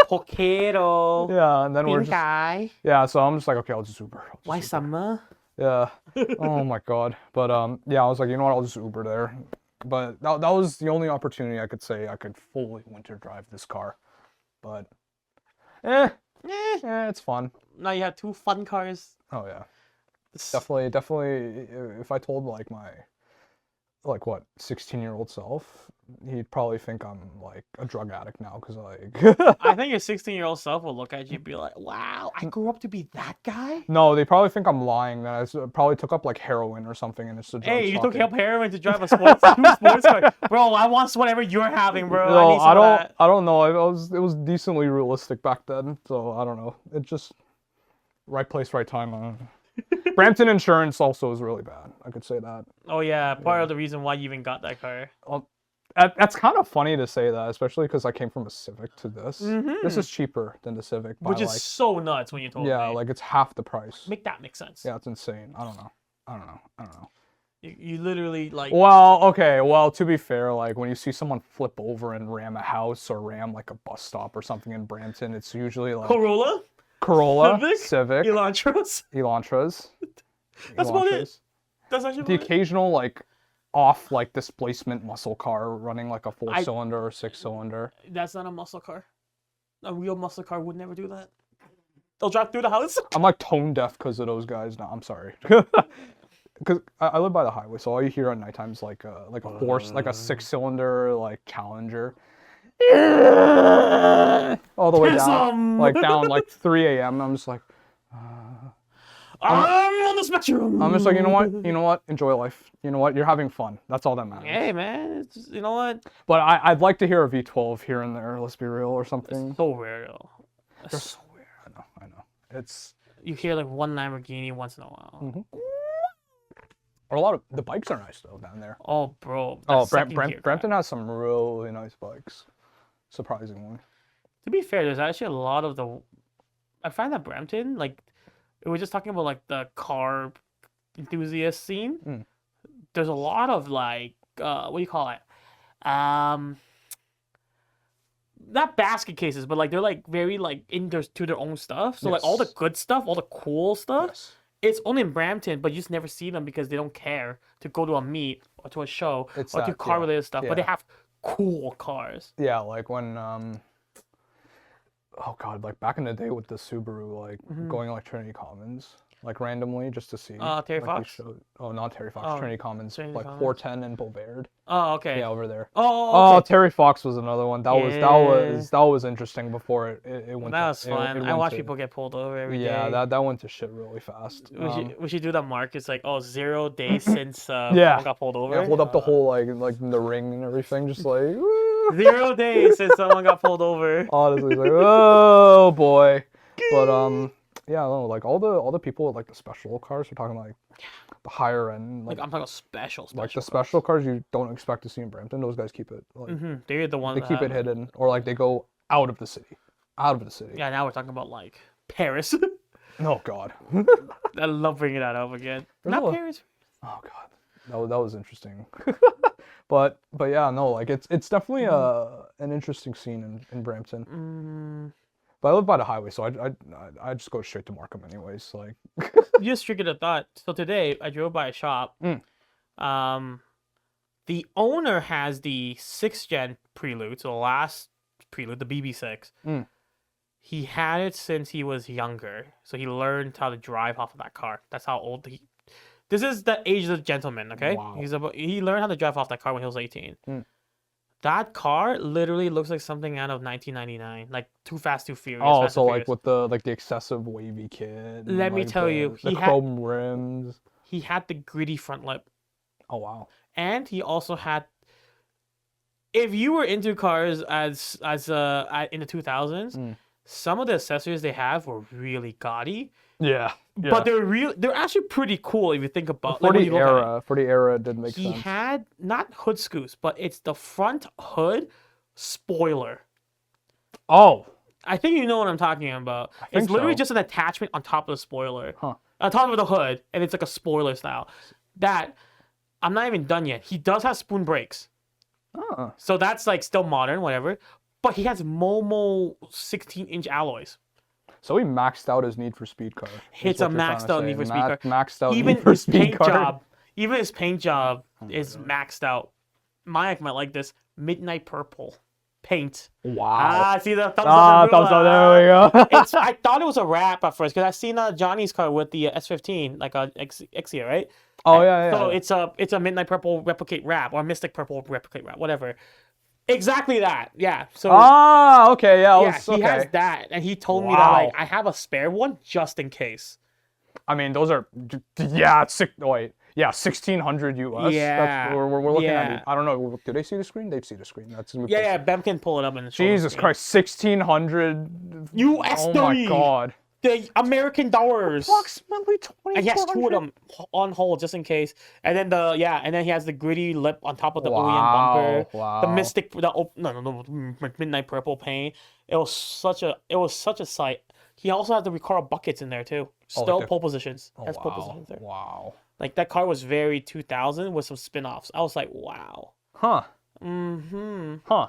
Poquero. yeah, and then we're Pink just eye. yeah. So I'm just like, okay, I'll just Uber. Why summer? Yeah. Oh my god. But yeah, I was like, you know what, I'll just Uber there. But that was the only opportunity I could say I could fully winter drive this car. But it's fun. Now you have 2 fun cars. Oh yeah. Definitely if I told like my 16-year-old self, he'd probably think I'm like a drug addict now because like I think your 16-year-old self will look at you and be like, wow, I grew up to be that guy? No, they probably think I'm lying, that I probably took up like heroin or something and it's a drug Hey, you took stocking. up heroin to drive a sports car. Bro, I want whatever you're having, bro. No, I need some of that. I don't know. It was decently realistic back then, so I don't know. It just right place, right time. Brampton insurance also is really bad. I could say that. Oh yeah, part of the reason why you even got that car. That's kind of funny to say that, especially because I came from a Civic to this. This is cheaper than the Civic by Which is like, so nuts when you told me. yeah, like it's half the price. Make that make sense. Yeah, it's insane. I don't know. You literally like. Well, okay. Well, to be fair, like when you see someone flip over and ram a house or ram like a bus stop or something in Brampton, it's usually like Corolla, Civic, Elantras. Elantras. That's about it. That's actually The about it. occasional like off like displacement muscle car running like a 4-cylinder or 6-cylinder. That's not a muscle car. A real muscle car would never do that. They'll drive through the house. I'm like tone deaf because of those guys. No, I'm sorry. Because I live by the highway, so all you hear at nighttime is like a 6-cylinder like Challenger. All the way down, like 3 a.m. I'm just like, I'm on the spectrum. I'm just like, you know what? Enjoy life. You know what? You're having fun. That's all that matters. Hey man, it's just, you know what? But I'd like to hear a V12 here and there. Let's be real, or something. So rare though. They're so weird. I know. It's You hear like one Lamborghini once in a while. Mm-hmm. a lot of the bikes are nice though down there. Oh, bro. Oh, that second gear Brampton car. has some really nice bikes, surprisingly. To be fair, there's actually a lot of the. I find that Brampton, like, we were just talking about like the car enthusiast scene. Mm. There's a lot of like, what do you call it? Not basket cases, but like they're like very like to their own stuff. So like all the Yes. good stuff, all the cool stuff, Yes. it's only in Brampton, but you just never see them because they don't care to go to a meet or to a show It's or to that, car yeah, related stuff. But they yeah. have cool cars. Yeah, like when oh god, like back in the day with the Subaru, like going like Trinity Commons, like randomly just to see. Terry like, they Fox? showed- oh, not Terry Fox, Oh, Trinity Commons, Trinity like Commons. 410 and Boulevard. Oh, okay. Yeah, over there. Oh, Oh, okay. Terry Fox was another one. That was interesting before it went. That was it fun. I went watch to- people get pulled over every day. Yeah, that went to shit really fast. We should do that mark. It's like, 0 days since Yeah. someone got pulled over. Yeah, hold up the whole like the ring and everything, just like woo. 0 days since someone got pulled over. Honestly, it's like oh boy. But yeah, I don't know, like all the people with like the special cars, we're talking like the higher end, Like I'm talking special. like the special cars you don't expect to see in Brampton. Those guys keep it like They're the ones they keep it hidden, or like they go out of the city, Yeah, now we're talking about like Paris. Oh god. I love bringing that up again. There's Not a lot- Paris. Oh god, that was interesting. but yeah, no, like it's definitely an interesting scene in Brampton. But I live by the highway, so I just go straight to Markham anyways. Like You just triggered a thought. So today I drove by a shop. The owner has the 6th gen Prelude, so the last Prelude, the BB6. He had it since he was younger, so he learned how to drive off of that car. That's how old he. This is the age of the gentleman. Okay, Wow. he learned how to drive off that car when he was 18. That car literally looks like something out of 1999, like Too Fast, Too Furious. oh, Fast so and like Furious. with the excessive wavy kit. and, Let me like, tell you, the he had- chrome rims. He had the gritty front lip. Oh wow. And he also had. If you were into cars as in the 2000s, some of the accessories they have were really gaudy, Yeah. but they're actually pretty cool if you think about for like, when the you look at it. era, it did make He sense. had not hood scoops, but it's the front hood spoiler. Oh. I think you know what I'm talking about. It's think literally so. just an attachment on top of the spoiler, Huh. on top of the hood, and it's like a spoiler style. That I'm not even done yet. He does have spoon brakes. Oh. So that's like still modern, whatever. But he has Momo 16-inch alloys. So he maxed out his Need for Speed car. is It's a what you're trying maxed to out say. Need for Speed car. Maxed out Even Need for his Speed paint car. job, is maxed out. Mayank might like this. Midnight purple paint. Wow. See the thumbs up. Thumbs up. There we go. I thought it was a wrap at first because I seen Johnny's car with the S15, like a Exia, right? Oh yeah. So it's a midnight purple replicate wrap or mystic purple replicate wrap, whatever. Exactly that. Yeah. So Okay. Yeah. he has that, and he told me that Wow. like I have a spare one just in case. I mean, those are 1600 US. Yeah, That's, we're looking yeah. at it. I don't know. Do they see the screen? They'd see the screen. That's Yeah. Bem can pull it up in the show. Jesus Christ, 1600 US Oh my God. The American dollars. Approximately 20. And he has 2 of them on hold just in case. And then and then he has the gritty lip on top of the OEM bumper. Wow. The mystic, midnight purple paint. It was such a sight. He also has the Recaro buckets in there too. Still pole positions. Has pole positions there. Wow. Like that car was very 2000 with some spin-offs. I was like, wow. Huh. Huh.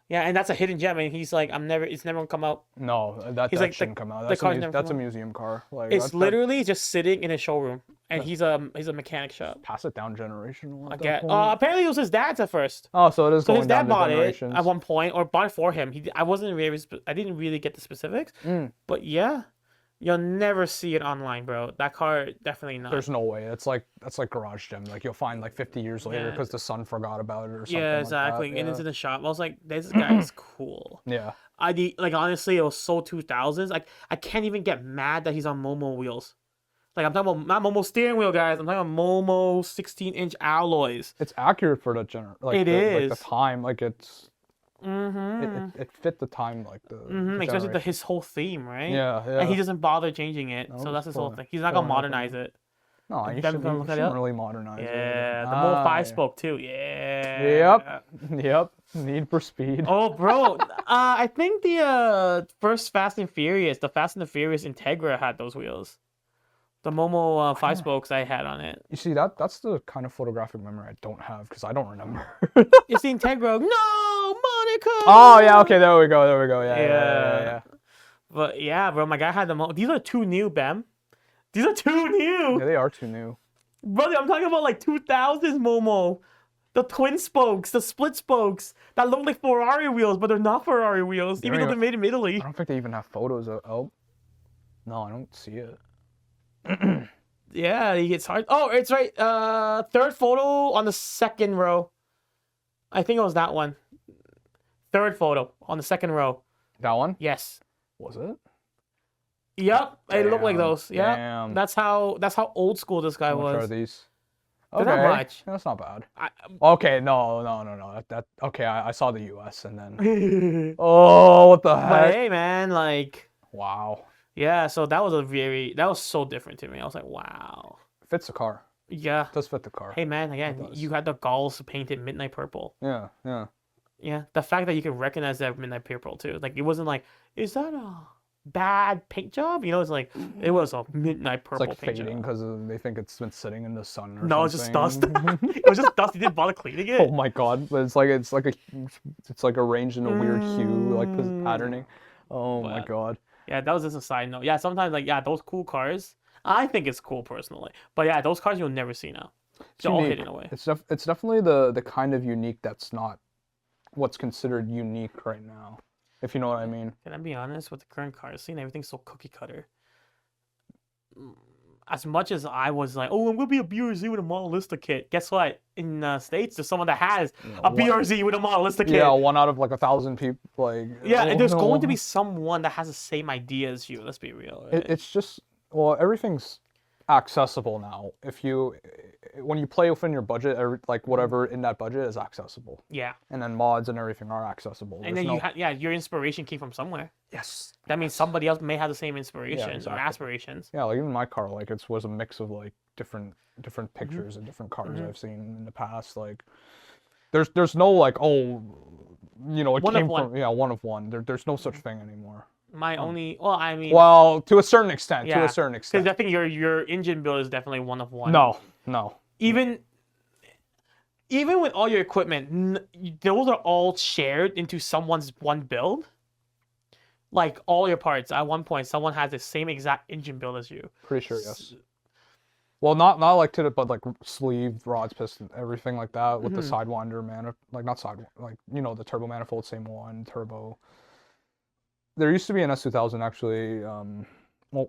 Yeah, and that's a hidden gem. And he's like, it's never gonna come out. No, that like, shouldn't come out. the That's, car's never that's a come out. museum car. Like It's that- literally just sitting in a showroom, and he's a mechanic shop. pass it down generational. I At get. that point. Apparently, it was his dad's at first. Oh, so it is So going his down dad the bought it generations. at one point, or bought it for him. I wasn't really, I didn't really get the specifics, but yeah, you'll never see it online, bro. That car definitely not. There's no way. That's like garage gem. Like you'll find like 50 years later Yeah. because the son forgot about it or something. Yeah, like exactly. that. And it's in the shop. I was like, this guy is cool. Yeah. Like honestly, it was so 2000s. Like I can't even get mad that he's on Momo wheels. Like I'm talking about not Momo steering wheel, guys. I'm talking about Momo 16-inch alloys. It's accurate for the like It like the is. time, like it's Mm-hmm. it fit the time, like the Especially generation. his whole theme, right? Yeah, yeah. And he doesn't bother changing it, No, so it's that's his whole fine. thing. He's not gonna Fair enough, modernize it. No, Have you you gonna look that shouldn't up? really modernize it. Yeah, the Momo 5 yeah. spoke too. Yeah. Yep. Need for speed. Oh, bro. I think the first Fast and Furious, the Fast and the Furious Integra had those wheels. The Momo 5 spokes I had on it. You see, that's the kind of photographic memory I don't have because I don't remember. It's the Integra. No, Monica. Oh yeah, okay, there we go. Yeah. But yeah, bro, my guy had the These are too new, Bam. These are too new. Yeah, they are too new. Brother, I'm talking about like 2000s Momo. The twin spokes, the split spokes that look like Ferrari wheels, but they're not Ferrari wheels, even though they're made in Italy. I don't think they even have photos of. Oh, no, I don't see it. Yeah, he gets hard. Oh, it's right. Third photo on the second row. I think it was that one. Third photo on the second row. That one? Yes. Was it? Yep. They look like Damn, those. Yeah. damn. That's how old school this guy How much are was. these? They're not much. That's not bad. Okay, no. That okay, I saw the US and then. Oh, what the But heck? hey, man, like, Wow. yeah. So that was so different to me. I was like, wow. Fits the car. Yeah. It does fit the car. Hey, man. Again, It does. you had the galls to paint it midnight purple. Yeah. Yeah, the fact that you can recognize that midnight purple too. Like it wasn't like, is that a bad paint job? You know, it's like it was a midnight It's purple like paint fading job. because they think it's been sitting in the sun or No, it's just dust. something. It was just dust. He didn't bother cleaning it. Oh my god! But it's like arranged in a weird hue, like this patterning. Oh my But- god! Yeah, that was just a side note. Yeah, sometimes like those cool cars. I think it's cool personally, but yeah, those cars you'll never see now. It's They're all unique. hidden away. It's definitely the kind of unique that's not what's considered unique right now, if you know what I mean. Can I be honest with the current cars? Seeing everything's so cookie cutter. As much as I was like, oh, I'm gonna be a BRZ with a Model Lista kit. Guess what? In the States, there's someone that has a BRZ with a Model Lista kit. Yeah, 1 out of like 1,000 people. Like Yeah, and there's no. going to be someone that has the same idea as you. Let's be real. Right? It's just everything's accessible now. When you play within your budget, like whatever in that budget is accessible, Yeah, and then mods and everything are accessible. and then your inspiration came from somewhere. Yes. That means somebody else may have the same inspiration exactly. or aspirations. Yeah, like even my car, like it was a mix of like different pictures and different cars I've seen in the past. Like there's no like it One of came one. from one of one. There's no such thing anymore. My only, well, I mean, Well, to a certain extent. yeah, To a certain because extent. I think your engine build is definitely one of one. No. Even with all your equipment, those are all shared into someone's one build. Like all your parts, at one point, someone has the same exact engine build as you. Pretty sure, yes. Well, not like but like sleeve, rods, piston, everything like that with the Sidewinder the turbo manifold, same one, turbo. There used to be an S2000 actually.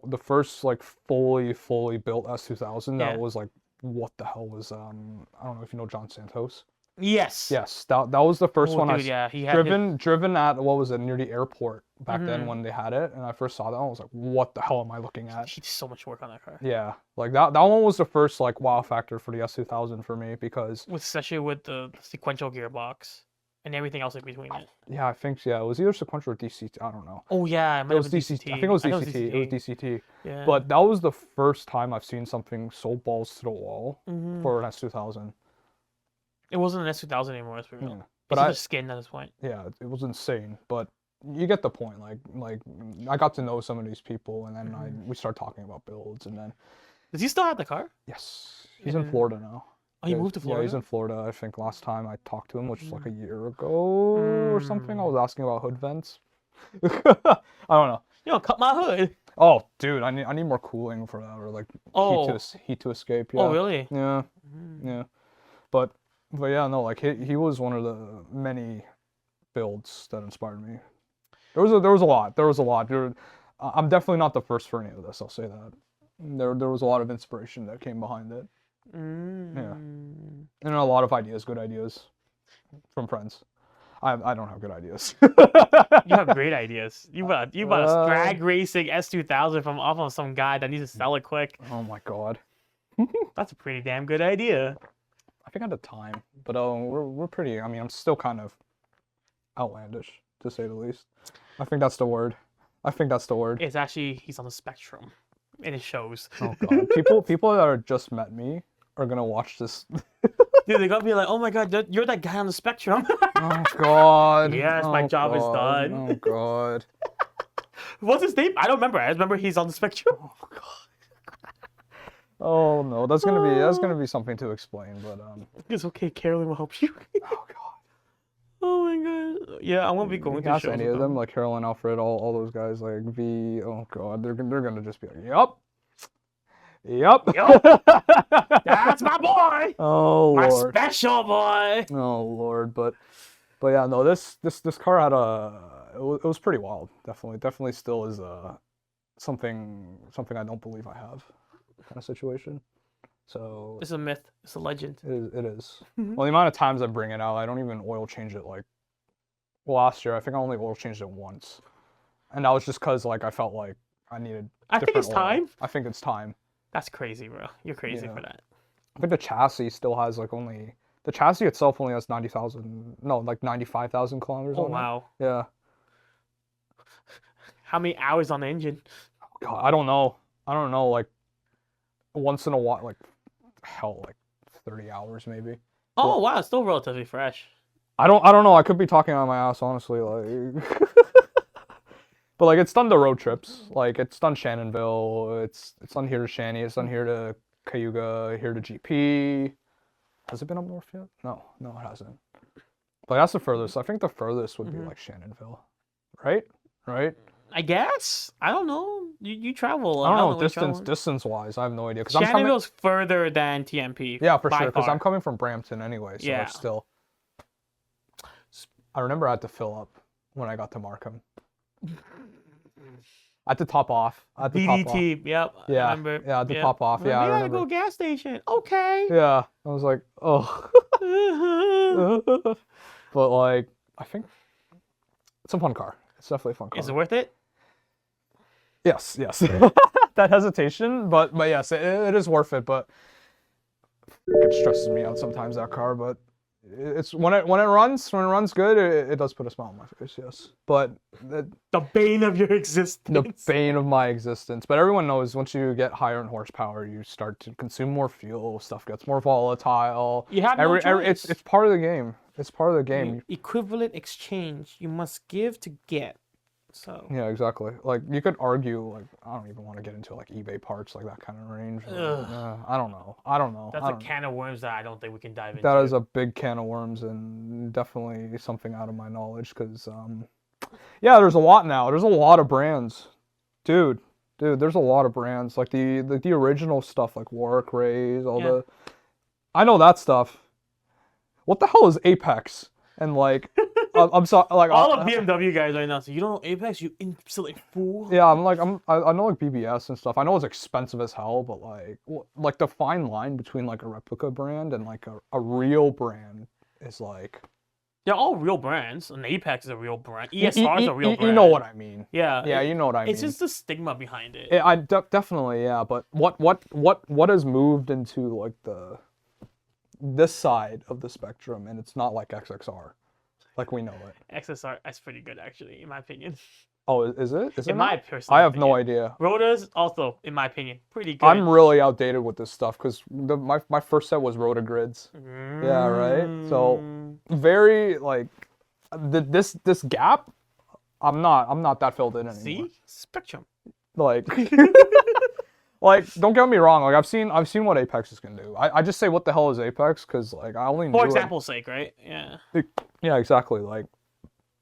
The first like fully built S2000 that was like, what the hell was I don't know if you know John Santos. Yes. Yes, that was the first one Dude, he had driven at, what was it, near the airport back then when they had it, and I first saw that one, I was like, what the hell am I looking at? He did so much work on that car. Yeah, like that one was the first like wow factor for the S2000 for me because Especially with the sequential gearbox and everything else in between it. yeah, I think it was either sequential or DCT, I don't know. Oh yeah, It was DCT. I think it was DCT. It was DCT. Yeah. But that was the first time I've seen something so balls to the wall for an S2000. It wasn't an S2000 anymore, let's be real. Yeah. But But it's skin at this point. yeah, it was insane. But you get the point. Like I got to know some of these people, and then we started talking about builds, and then Does he still have the car? yes, he's in Florida now. Oh, he moved to Florida? Yeah, he's in Florida. I think last time I talked to him, which was like a year ago or something, I was asking about hood vents. I don't know. Yo, cut my hood. Oh, dude, I need more cooling for that, or like heat to escape. Yeah. Oh, really? Yeah, yeah. But yeah, no, like he was one of the many builds that inspired me. There was a lot. I'm definitely not the first for any of this. I'll say that. There was a lot of inspiration that came behind it. Yeah, and a lot of ideas, good ideas, from friends. I don't have good ideas. You have great ideas. You bought a drag racing S2000 from off of some guy that needs to sell it quick. Oh my god. That's a pretty damn good idea. I think at the time, but we're pretty. I mean, I'm still kind of outlandish to say the least. I think that's the word. It's actually he's on the spectrum, and it shows. Oh god, people that are just met me are gonna watch this. Dude, they're gonna be like, "Oh my god, you're that guy on the spectrum." Oh god. Yes, my job is done. Oh god. What's his name? I don't remember. I just remember he's on the spectrum. Oh god. Oh no, that's gonna be something to explain, but It's okay. Carolyn will help you. Oh god. Oh my god. Yeah, I won't be going to Ask shows any with of them, like Carolyn, Alfred, all those guys, like V. Oh god, they're gonna just be like, yup. That's my boy. Oh My lord. special boy. Oh lord, but yeah, no, this car had it was pretty wild. Definitely still is something I don't believe I have kind of situation. So It's a myth. It's a legend. it is. Well, the amount of times I bring it out, I don't even oil change it. Like last year, I think I only oil changed it once, and that was just because like I felt like I needed. I think it's different oil. time. I think it's time. That's crazy, bro. You're crazy Yeah. for that. I think the chassis still has like only the chassis itself only has 90,000. No, like 95,000 kilometers. Oh on it. wow. Yeah. How many hours on the engine? God, I don't know. Like once in a while, like hell, like 30 hours maybe. Oh wow, it's still relatively fresh. I don't know. I could be talking on my ass, honestly. Like, but like it's done the road trips. Like it's done Shannonville. It's done here to Shanny. It's done here to Cayuga. Here to GP. Has it been up north yet? No, it hasn't. But that's the furthest. I think the furthest would be like Shannonville, right? I guess. I don't know. You travel. I don't know where you're traveling. distance wise. I have no idea. Shannonville's further than TMP. Yeah, for by sure. Because far. I'm coming from Brampton anyway, so Yeah. it's still. I remember I had to fill up when I got to Markham. I had to top off. BDT. Yep. Yeah. I remember. Yeah, I had to Yep. top off. Yeah, I We gotta remember. go gas station. Okay. Yeah, I was like, oh. But like, I think it's a fun car. It's definitely a fun car. Is it worth it? Yes. That hesitation, but yes, it is worth it. But it stresses me out sometimes, that car. But it's when it runs good, it does put a smile on my face. Yes, but The bane of your existence. the bane of my existence. But everyone knows once you get higher in horsepower, you start to consume more fuel. Stuff gets more volatile. You have no choice. It's part of the game. It's part of the game. Equivalent exchange. You must give to get. So. Yeah, exactly. Like you could argue, like I don't even want to get into like eBay parts, like that kind of range. I don't know. That's a can of worms that I don't think we can dive into. That is a big can of worms and definitely something out of my knowledge because, yeah, there's a lot now. There's a lot of brands, dude. There's a lot of brands like the original stuff like Warwick Rays, I know that stuff. What the hell is Apex? And like. I'm sorry, like all the BMW guys right now. So you don't know Apex, you insolent fool. Yeah, I know like BBS and stuff. I know it's expensive as hell, but like the fine line between like a replica brand and like a real brand is like. They're all real brands, and Apex is a real brand. ESR is a real brand. You know what I mean? Yeah. Yeah, you know what I mean. It's just the stigma behind it. Definitely, yeah. But what has moved into like this side of the spectrum, and it's not like XXR. Like we know it. XSR, that's pretty good actually, in my opinion. Oh, is it? Is it In my not? personal I have no opinion. idea. Rotas also, in my opinion, pretty good. I'm really outdated with this stuff because my first set was Rotogrids. Yeah, right. So very like this gap. I'm not that filled in anymore. See, spectrum. Like. Like, don't get me wrong. Like, I've seen what Apex is gonna do. I just say, what the hell is Apex? Because like, I only knew. For example's sake, right? Yeah. Yeah, exactly. Like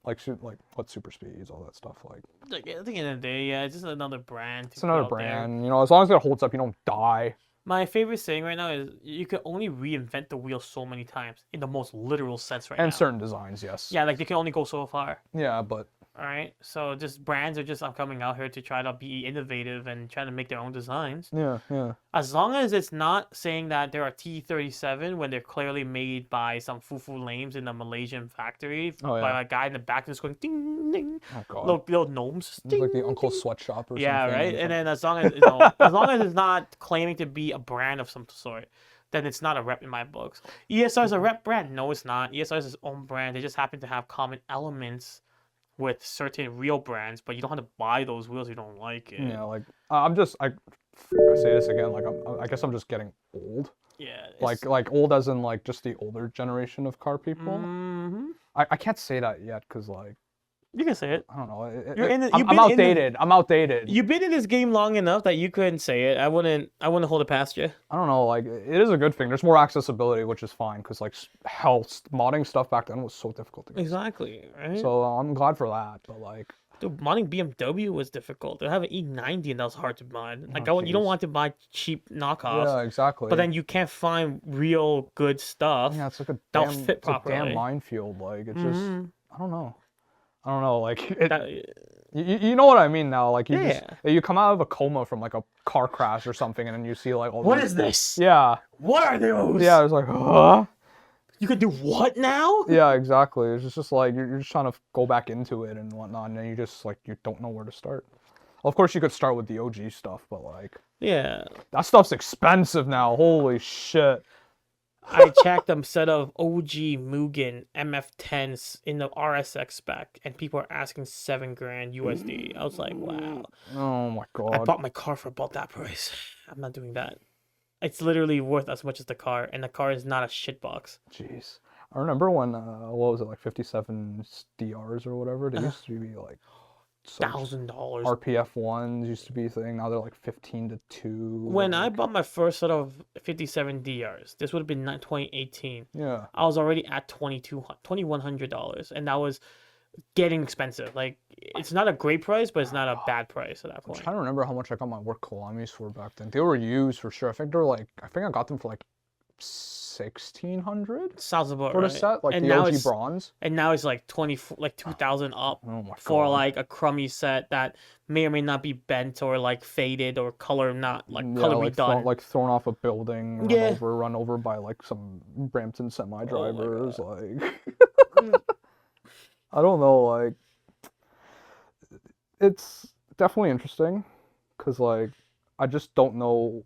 what super speeds, all that stuff. Like At the end of the day, yeah, it's just another brand. It's another brand. You know, as long as it holds up, you don't die. My favorite saying right now is you can only reinvent the wheel so many times in the most literal sense right now. And certain designs, yes. Yeah, like they can only go so far. Yeah, but All right, so just brands are just coming out here to try to be innovative and try to make their own designs. Yeah, yeah. As long as it's not saying that there are T37 when they're clearly made by some fufu lames in a Malaysian factory by a guy in the back that's going ding ding, Oh god. little gnomes. It's like the Uncle Sweatshop or Yeah, something. right. And then as long as as long as it's not claiming to be a brand of some sort, then it's not a rep in my books. ESR is a rep brand. No, it's not. ESR is its own brand. They just happen to have common elements with certain real brands, but you don't have to buy those wheels if you don't like it. Yeah, like I say this again, like I guess I'm just getting old. Yeah. Like old as in like just the older generation of car people. Mm-hmm. I can't say that yet because like You can say it. I don't know. I'm outdated. I'm outdated. You've been in this game long enough that you couldn't say it. I wouldn't hold it past you. I don't know. Like it is a good thing. There's more accessibility, which is fine because like modding stuff back then was so difficult to get. Exactly, right? So I'm glad for that. But like, dude, modding BMW was difficult. They have an E90 and that was hard to mod. Like Oh, you don't jeez. want to buy cheap knockoffs. yeah, exactly. But then you can't find real good stuff. yeah, it's like a that'll damn, fit it's a damn properly. minefield. Like it's just Mhm. I don't know. I don't know. Like it, That- you know what I mean now. Like you Yeah. you come out of a coma from like a car crash or something, and then you see like all What these- is this? Yeah. What are those? Yeah. It's like huh. You can do what now? Yeah, exactly. It's just like you're just trying to go back into it and whatnot, and then you just like you don't know where to start. Of course, you could start with the OG stuff, but like Yeah. that stuff's expensive now. Holy shit! I checked a set of OG Mugen MF10s in the RSX spec, and people are asking $7,000 USD. I was like, wow. Oh my I god. bought my car for about that price. I'm not doing that. It's literally worth as much as the car, and the car is not a shitbox. Jeez. I remember when what was it like 57 DRs or whatever? They used to be like $1,000. RPF ones used to be a thing. Now they're like 15 to 2. When I like, bought my first set of 57 DRs, this would have been 2018. yeah. I was already at $2,100, and that was getting expensive. Like, it's not a great price, but it's not a bad price at that I'm point. trying to remember how much I got my work Kilamis for back then. They were used for sure. I think I got them for like 1,600 Sounds about for the right. set, like and the now OG it's, bronze. And now it's like 2,000 up Oh my for god. like a crummy set that may or may not be bent or like faded or color not like color like redone. thrown off a building, Yeah. run over by like some Brampton semi drivers. Like I don't know, like it's definitely interesting because like I just don't know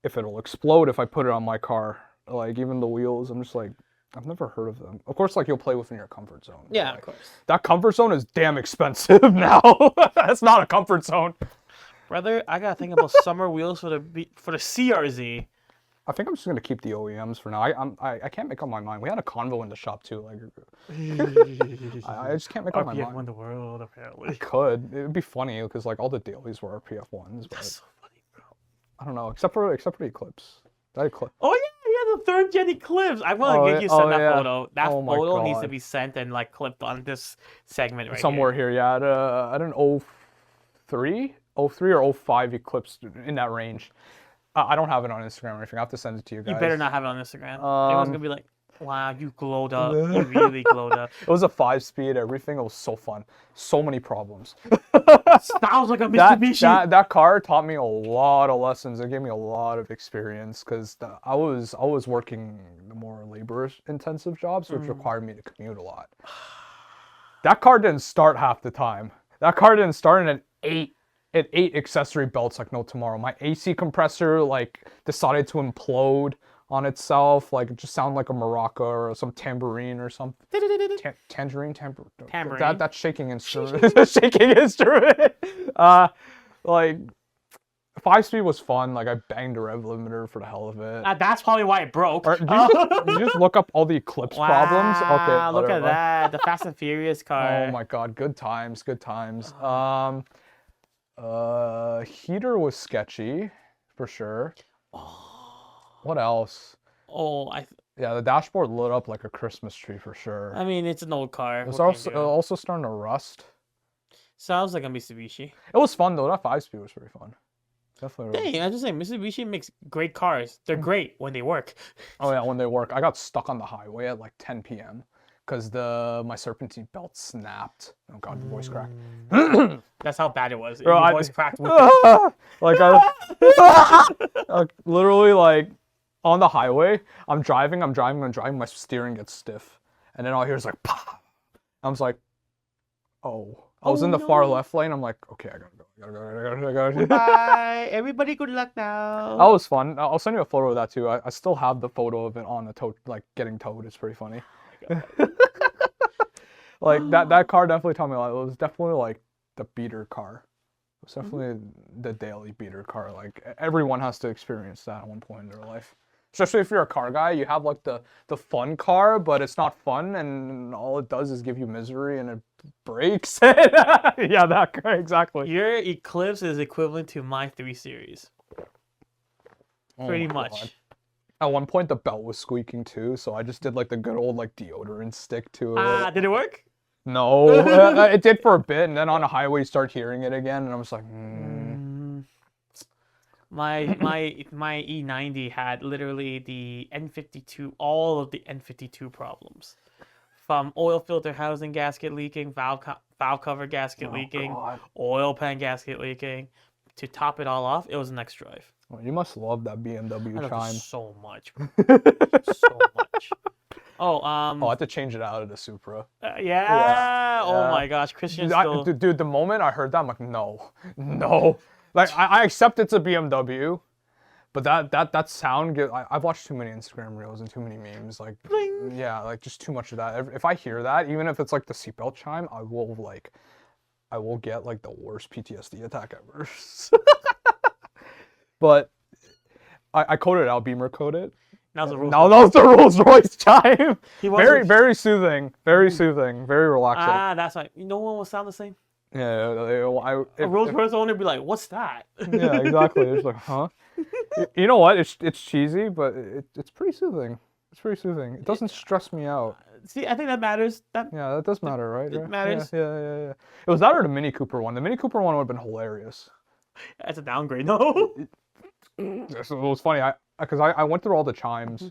if it'll explode if I put it on my car. Like even the wheels, I'm just like I've never heard of them. Of course, like you'll play within your comfort zone. but, Yeah, like, of course. that comfort zone is damn expensive now. That's not a comfort zone. Brother, I gotta think about summer wheels for the CRZ. I think I'm just gonna keep the OEMs for now. I can't make up my mind. We had a convo in the shop too. Like I just can't make up my RPF mind. won the world, apparently. Could it would be funny because like all the dailies were RPF ones, but That's so funny, bro. I don't know. Except for the Eclipse. That Eclipse. Oh yeah, the third gen Eclipse. I want to Oh, get yeah. you sent Oh, that yeah. photo. That Oh my photo needs to God. be sent and like clipped on this segment right Somewhere here, yeah. At an 03 or 05 Eclipse in that range. I don't have it on Instagram or anything. I have to send it to you guys. You better not have it on Instagram. Everyone's gonna be like, "Wow, you glowed up. You really glowed up." It was a 5-speed. Everything. It was so fun. So many problems. Sounds like a Mitsubishi. That car taught me a lot of lessons. It gave me a lot of experience because I was working the more labor-intensive jobs, which required me to commute a lot. That car didn't start half the time. That car didn't start in eight accessory belts like no tomorrow. My AC compressor like decided to implode on itself. Like it just sounded like a maraca or some tambourine or something. Tambourine. That shaking instrument. Shaking instrument. Like 5-speed was fun. Like I banged the rev limiter for the hell of it. That's probably why it broke. Or, did you just look up all the Eclipse problems? Okay, Wow, look at whatever. that. The Fast and Furious car. Oh my god, good times, good times. Heater was sketchy, for sure. What else? Oh, Yeah, the dashboard lit up like a Christmas tree for sure. I mean, it's an old car. It was What can you do? also starting to rust. Sounds like a Mitsubishi. It was fun though. That 5-speed was pretty fun. Definitely. Hey, I just say Mitsubishi makes great cars. They're great when they work. Oh yeah, when they work. I got stuck on the highway at like 10 p.m. because my serpentine belt snapped. Oh god, the voice cracked. That's how bad it was. Bro, Your voice cracked with it. Like literally like on the highway, I'm driving, my steering gets stiff, and then all I hear is like, pah! I was like, oh. I was in the far left lane. I'm like, okay, I gotta go. Bye. Everybody, good luck now. That was fun. I'll send you a photo of that too. I still have the photo of it on the tow, like getting towed. It's pretty funny. Like that car definitely taught me a lot. It was definitely like the beater car. It was definitely the daily beater car. Like everyone has to experience that at one point in their life. Especially if you're a car guy, you have like the fun car, but it's not fun, and all it does is give you misery, and it breaks. Yeah, that car, exactly. Your Eclipse is equivalent to my 3 Series. Pretty much. God. At one point, the belt was squeaking too, so I just did like the good old like deodorant stick to it. Did it work? No, it did for a bit, and then on the highway, you start hearing it again, and I was like, My E90 had literally the N52, all of the N52 problems, from oil filter housing gasket leaking, valve cover gasket leaking, God. oil pan gasket leaking. To top it all off, it was an X-Drive. Well, you must love that BMW I love chime. it so much, so much. Oh, I had to change it out of the Supra. yeah. Oh my gosh, Christian still. Dude, the moment I heard that, I'm like, no. Like I accept it's a BMW, but that sound. I've watched too many Instagram reels and too many memes. Like, Bling. yeah, like just too much of that. If I hear that, even if it's like the seatbelt chime, I will get like the worst PTSD attack ever. But I coded it out, Beamer coded. That was a Rolls Now that was the Rolls Royce chime. wasn't- Very soothing, very relaxing. That's right. No one will sound the same. Yeah, A Rolls Royce owner would be like, "What's that?" yeah, exactly. It's like, huh? You know what? It's cheesy, but it's pretty soothing. It's pretty soothing. It doesn't stress me out. See, I think that matters. Yeah, that does matter, right? It matters. Yeah. It was that or the Mini Cooper one. The Mini Cooper one would have been hilarious. That's a downgrade. No. So it was funny. Because I went through all the chimes.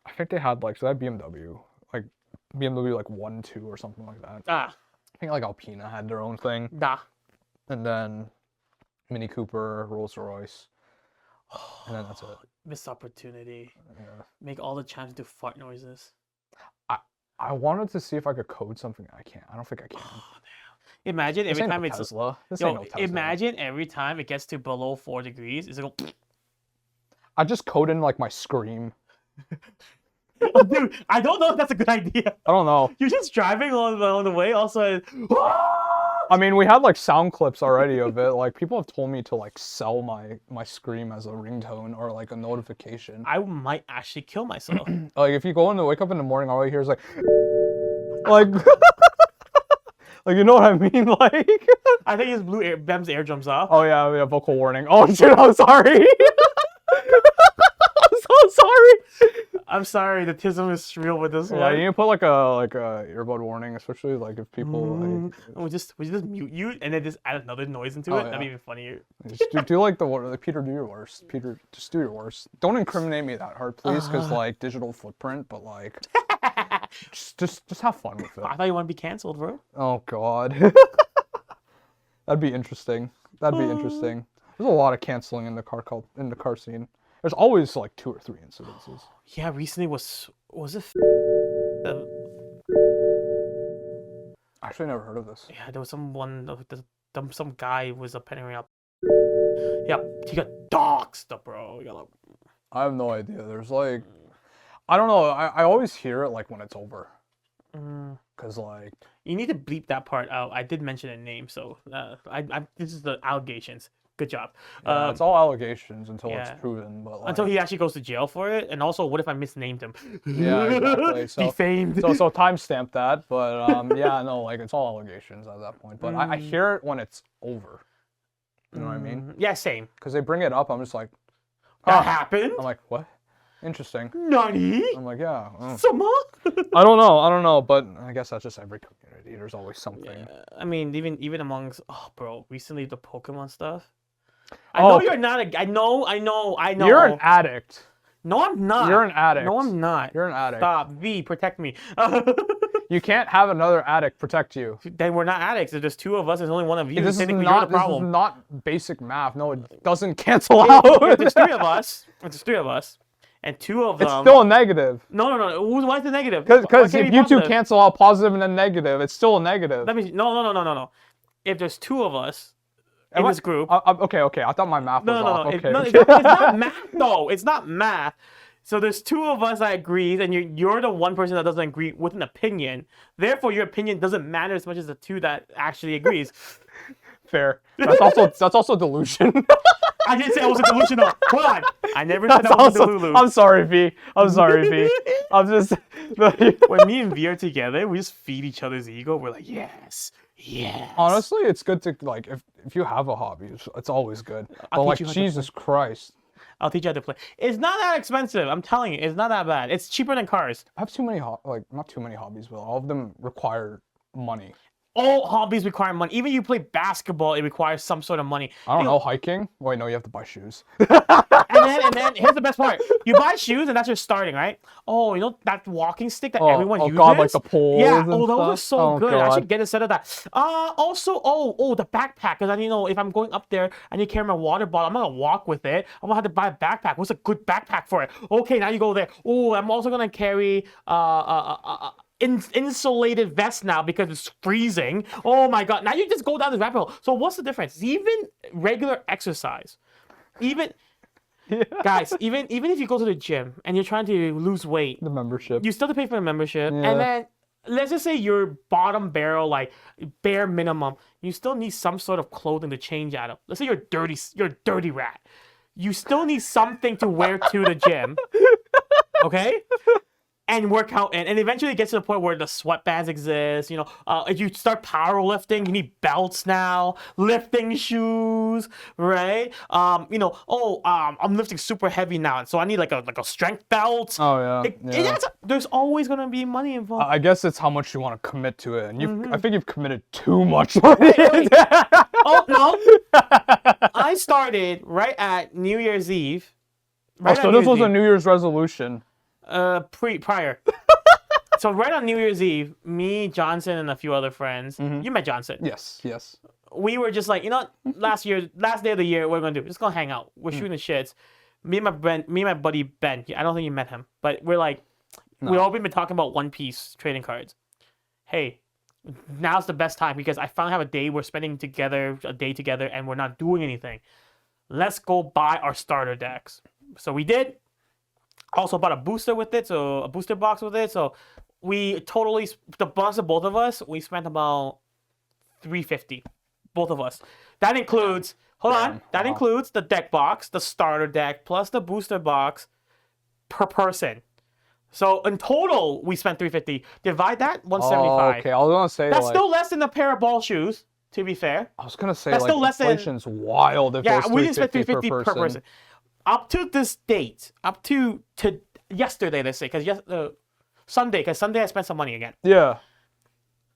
I think they had like, so that BMW like 1, 2 or something like that. I think like Alpina had their own thing. And then Mini Cooper, Rolls Royce. And then that's it. Missed opportunity. Yeah. Make all the chimes do fart noises. I wanted to see if I could code something. I can't. I don't think I can. Imagine every time it's Tesla. This yo, ain't no Tesla. imagine every time it gets to below 4 degrees, it's like, I just code in like my scream. oh, dude, I don't know if that's a good idea. I don't know. You're just driving along the way, also. I mean, we had like sound clips already of it. Like people have told me to like sell my scream as a ringtone or like a notification. I might actually kill myself. Like if you wake up in the morning, all you hear is like like you know what I mean? Like I think it's blew Bem's eardrums off. oh yeah, vocal warning. Oh shit, I'm sorry. I'm so sorry. I'm sorry, the tism is real with this Yeah, one. you need to put like a earbud warning, especially like if people like we just mute you and then just add another noise into Oh, it. That'd be yeah. even funnier. just do like Peter, do your worst. Peter, just do your worst. Don't incriminate me that hard, please, because like digital footprint, but like just have fun with it. I thought you want to be canceled, bro. Oh god. That'd be interesting. There's a lot of canceling in the car scene. There's always like 2 or 3 incidences. Yeah, recently was it? Actually, never heard of this. Yeah, there was some guy was appending up. Yeah, he got doxed, bro. He got like, I have no idea. There's like, I don't know. I always hear it like when it's over. Cause like you need to bleep that part out. I did mention a name, so this is the allegations. Good job. yeah, it's all allegations until yeah. it's proven. But like, Until he actually goes to jail for it, and also, what if I misnamed him? yeah, exactly. So Defamed. so timestamp that. But yeah, no, like it's all allegations at that point. But I hear it when it's over. You know what I mean? Yeah, same. Because they bring it up, I'm just like, That happened. I'm like, what? Interesting. Nani? I'm like, yeah. Sama? I don't know, but I guess that's just every community. There's always something. I mean, even amongst bro, recently the Pokemon stuff. I know you're not a. I know. You're an addict. No, I'm not. You're an addict. No, I'm not. You're an addict. Stop. V, protect me. You can't have another addict protect you. Then we're not addicts. If there's two of us, there's only one of you. This is Technically, you're the this is problem. not basic math. No, it doesn't cancel out. If there's three of us, and two of them. It's still a negative. No. Why is it negative? Because if you two cancel out positive and then negative, it's still a negative. No. If there's two of us in this group. Okay. I thought my math was off. Okay. It's not math though. It's not math. So there's two of us that agrees, and you're the one person that doesn't agree with an opinion. Therefore, your opinion doesn't matter as much as the two that actually agrees. Fair. That's also delusion. I didn't say I was a delusional. Hold on. I never said I was a delulu. I'm sorry, V. I'm just. When me and V are together, we just feed each other's ego. We're like, yes. Honestly, it's good to like if you have a hobby, it's always good. But like Jesus Christ. I'll teach you how to play. It's not that expensive. I'm telling you, it's not that bad. It's cheaper than cars. I have too many not too many hobbies, but all of them require money. All hobbies require money. Even you play basketball, it requires some sort of money. I don't know, hiking? Wait, no, you have to buy shoes. and then here's the best part. You buy shoes and that's your starting, right? Oh, you know that walking stick that everyone uses? Oh god, like the poles. Yeah, and those are so good. God. I should get a set of that. Also, the backpack. Because if I'm going up there, I need to carry my water bottle. I'm not gonna walk with it. I'm gonna have to buy a backpack. What's a good backpack for it? Okay, now you go there. Oh, I'm also gonna carry insulated vest now because it's freezing. Oh my god! Now you just go down this rabbit hole. So what's the difference? Even regular exercise, guys, even if you go to the gym and you're trying to lose weight, the membership, you still have to pay for the membership, yeah. and then let's just say you're bottom barrel, like bare minimum, you still need some sort of clothing to change out of. Let's say you're a dirty rat. You still need something to wear to the gym. Okay? And work out, and eventually it gets to the point where the sweatbands exist. If you start powerlifting, you need belts now, lifting shoes, right? I'm lifting super heavy now, so I need like a strength belt. Oh yeah. There's always gonna be money involved. I guess it's how much you want to commit to it, and I think you've committed too much money. Oh no! I started right at New Year's Eve. So this was a New Year's resolution. Prior. So right on New Year's Eve, me, Johnson, and a few other friends. You met Johnson. Yes. We were just like, last day of the year, what we're gonna do? We're just gonna hang out. We're shooting the shits. Me and my buddy Ben. I don't think you met him, but we're like, we've all been talking about One Piece trading cards. Hey, now's the best time because I finally have a day we're spending a day together, and we're not doing anything. Let's go buy our starter decks. So we did. Also bought a booster with it, so a booster box with it. So we totally, the box of both of us, we spent about $350, both of us. That includes, includes the deck box, the starter deck, plus the booster box per person. So in total, we spent $350. Divide that, $175. Oh, okay, I was gonna say that's still less than a pair of ball shoes. To be fair, I was gonna say that's still less inflation's wild. If we didn't spend $350 per person. Up to this date, up to yesterday, let's say, because Sunday I spent some money again. Yeah.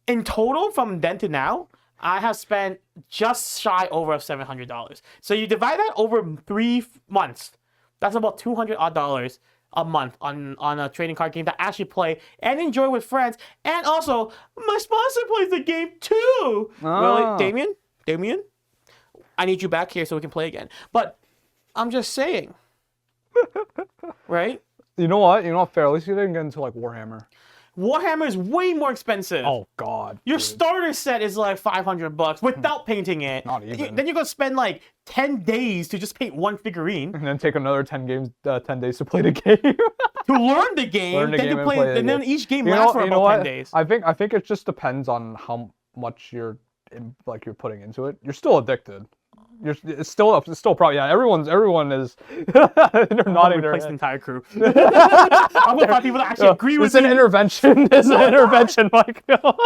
In total, from then to now, I have spent just shy over $700. So you divide that over 3 months. That's about $200 odd a month on a trading card game that I actually play and enjoy with friends. And also, my sponsor plays the game too. Oh. Really, Damien, I need you back here so we can play again. But I'm just saying, right? You know what? Fair. At least you didn't get into like Warhammer. Warhammer is way more expensive. Oh God. Your starter set is like $500 without painting it. Not even. Then you're gonna spend like 10 days to just paint one figurine. And then take another 10 days to play the game. To learn the game. Then each game lasts for about 10 days. I think it just depends on how much you're putting into it. You're still addicted. It's still probably everyone is they're nodding their head. The entire crew. I'm gonna find people that actually agree with me. It's an intervention. It's an intervention, Mike. No!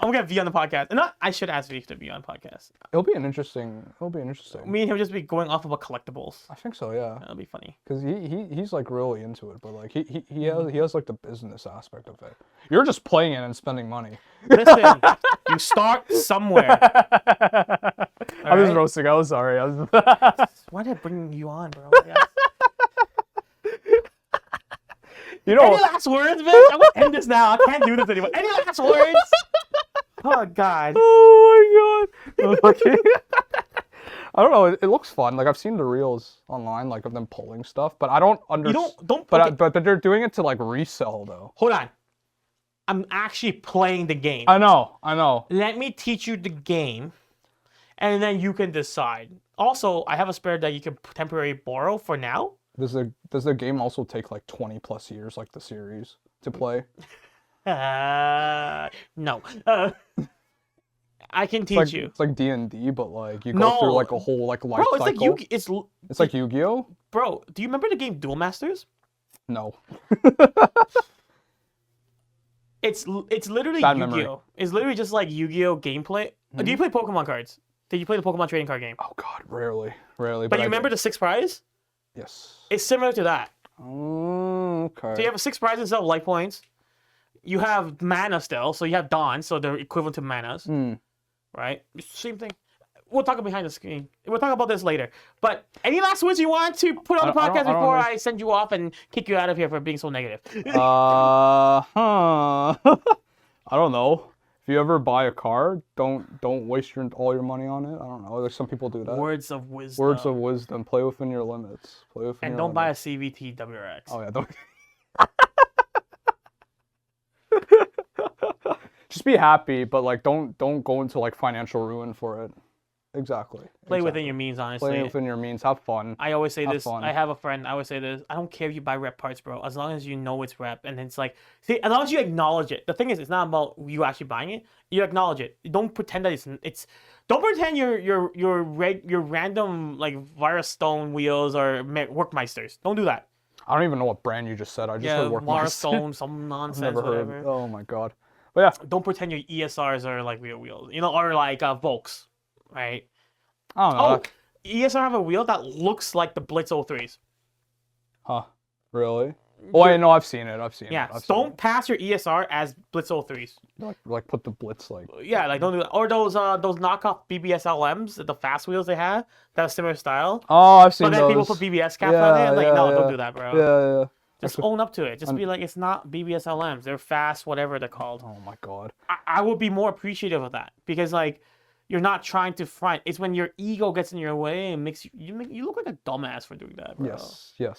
I'm gonna get V on the podcast. And I should ask V to be on the podcast. It'll be interesting. Me and him just be going off about collectibles. I think so, yeah. That'll be funny. Because he's like really into it, but like he has like the business aspect of it. You're just playing it and spending money. Listen, you start somewhere. I'm just roasting. I'm sorry. Why did I bring you on, bro? You know, Any last words, bitch? I'm gonna end this now. I can't do this anymore. Any last words? Oh God. Oh my god. I don't know. It looks fun. Like I've seen the reels online, like of them pulling stuff, but I don't understand. Don't. But Okay. but they're doing it to like resell though. Hold on. I'm actually playing the game. I know. Let me teach you the game, and then you can decide. Also, I have a spare that you can temporarily borrow for now. Does the game also take like 20+ years, like the series, to play? No. I can teach Like, you. it's like D&D, but like you go through like a whole like life Bro, it's cycle. like It's like Yu-Gi-Oh. Bro, do you remember the game Duel Masters? No. It's literally Bad Yu-Gi-Oh. memory. It's literally just like Yu-Gi-Oh gameplay. Do you play Pokemon cards? Did you play the Pokemon trading card game? Oh god, rarely. But you I remember do. the 6 prize? Yes. It's similar to that. Oh, okay. So you have a 6 prizes instead of life points. You have mana still, so you have Dawn, so they're equivalent to manas. Right? Same thing. We'll talk behind the screen. We'll talk about this later. But any last words you want to put on the podcast before I send you off and kick you out of here for being so negative? I don't know. If you ever buy a car, don't waste all your money on it. I don't know. Like some people do that. Words of wisdom. Words of wisdom. Play within your limits. Play within And your don't buy a limits. CVT WRX. Oh yeah, don't. Just be happy, but like don't go into like financial ruin for it. Exactly. Play within your means, honestly. Play within your means. Have fun. I always say Have this. fun. I have a friend. I always say this. I don't care if you buy rep parts, bro. As long as you know it's rep, and it's like, see, as long as you acknowledge it. The thing is, it's not about you actually buying it. You acknowledge it. Don't pretend that it's. Don't pretend your random like Virus Stone wheels or Workmeisters. Don't do that. I don't even know what brand you just said. I just heard Virus Workmeister. Stone, some nonsense, Never heard. whatever. Oh my god. But yeah, Don't pretend your ESRs are like real wheels, or like Volks, right? I don't know. Oh, ESR have a wheel that looks like the Blitz 03s. Huh? Really? Oh, I know. I've seen it. I've seen Yeah, it. I've seen don't pass your ESR as Blitz 03s. it. Like put the blitz like. Yeah, like don't do that. Or those knockoff BBS LMs, the fast wheels they have, that have similar style. Oh, I've seen But then those. people put BBS caps on it. Like, no, don't do that, bro. Yeah. Just own up to it. Just be like, it's not BBS LMs. They're fast, whatever they're called. Oh my god. I would be more appreciative of that because like you're not trying to front. It's when your ego gets in your way and makes you look like a dumbass for doing that, bro. Yes. Yeah.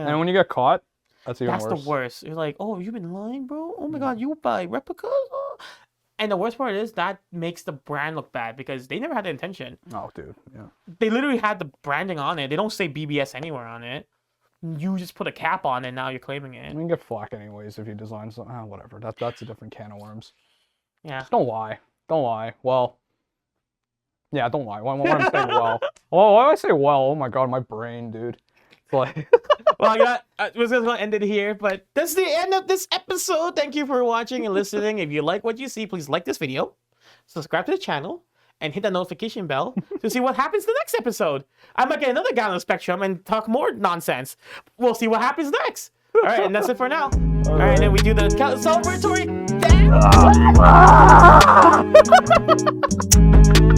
And when you get caught, that's even That's worse. the worst. You're like, oh, you've been lying, bro. Oh my god, you buy replicas. Oh. And the worst part is that makes the brand look bad because they never had the intention. Oh, dude. Yeah. They literally had the branding on it. They don't say BBS anywhere on it. You just put a cap on it and now you're claiming it. I mean, you get flack anyways if you design something. Whatever. That's a different can of worms. Yeah. Just don't lie. Don't lie. Well. Yeah, don't lie. When I'm saying well. Oh, why do I say well? Oh my god, my brain, dude. It's like. Well, we're just going to end it here, but that's the end of this episode. Thank you for watching and listening. If you like what you see, please like this video, subscribe to the channel, and hit that notification bell to see what happens in the next episode. I might get another guy on the spectrum and talk more nonsense. We'll see what happens next. All right, and that's it for now. All right, and then we do the celebratory dance.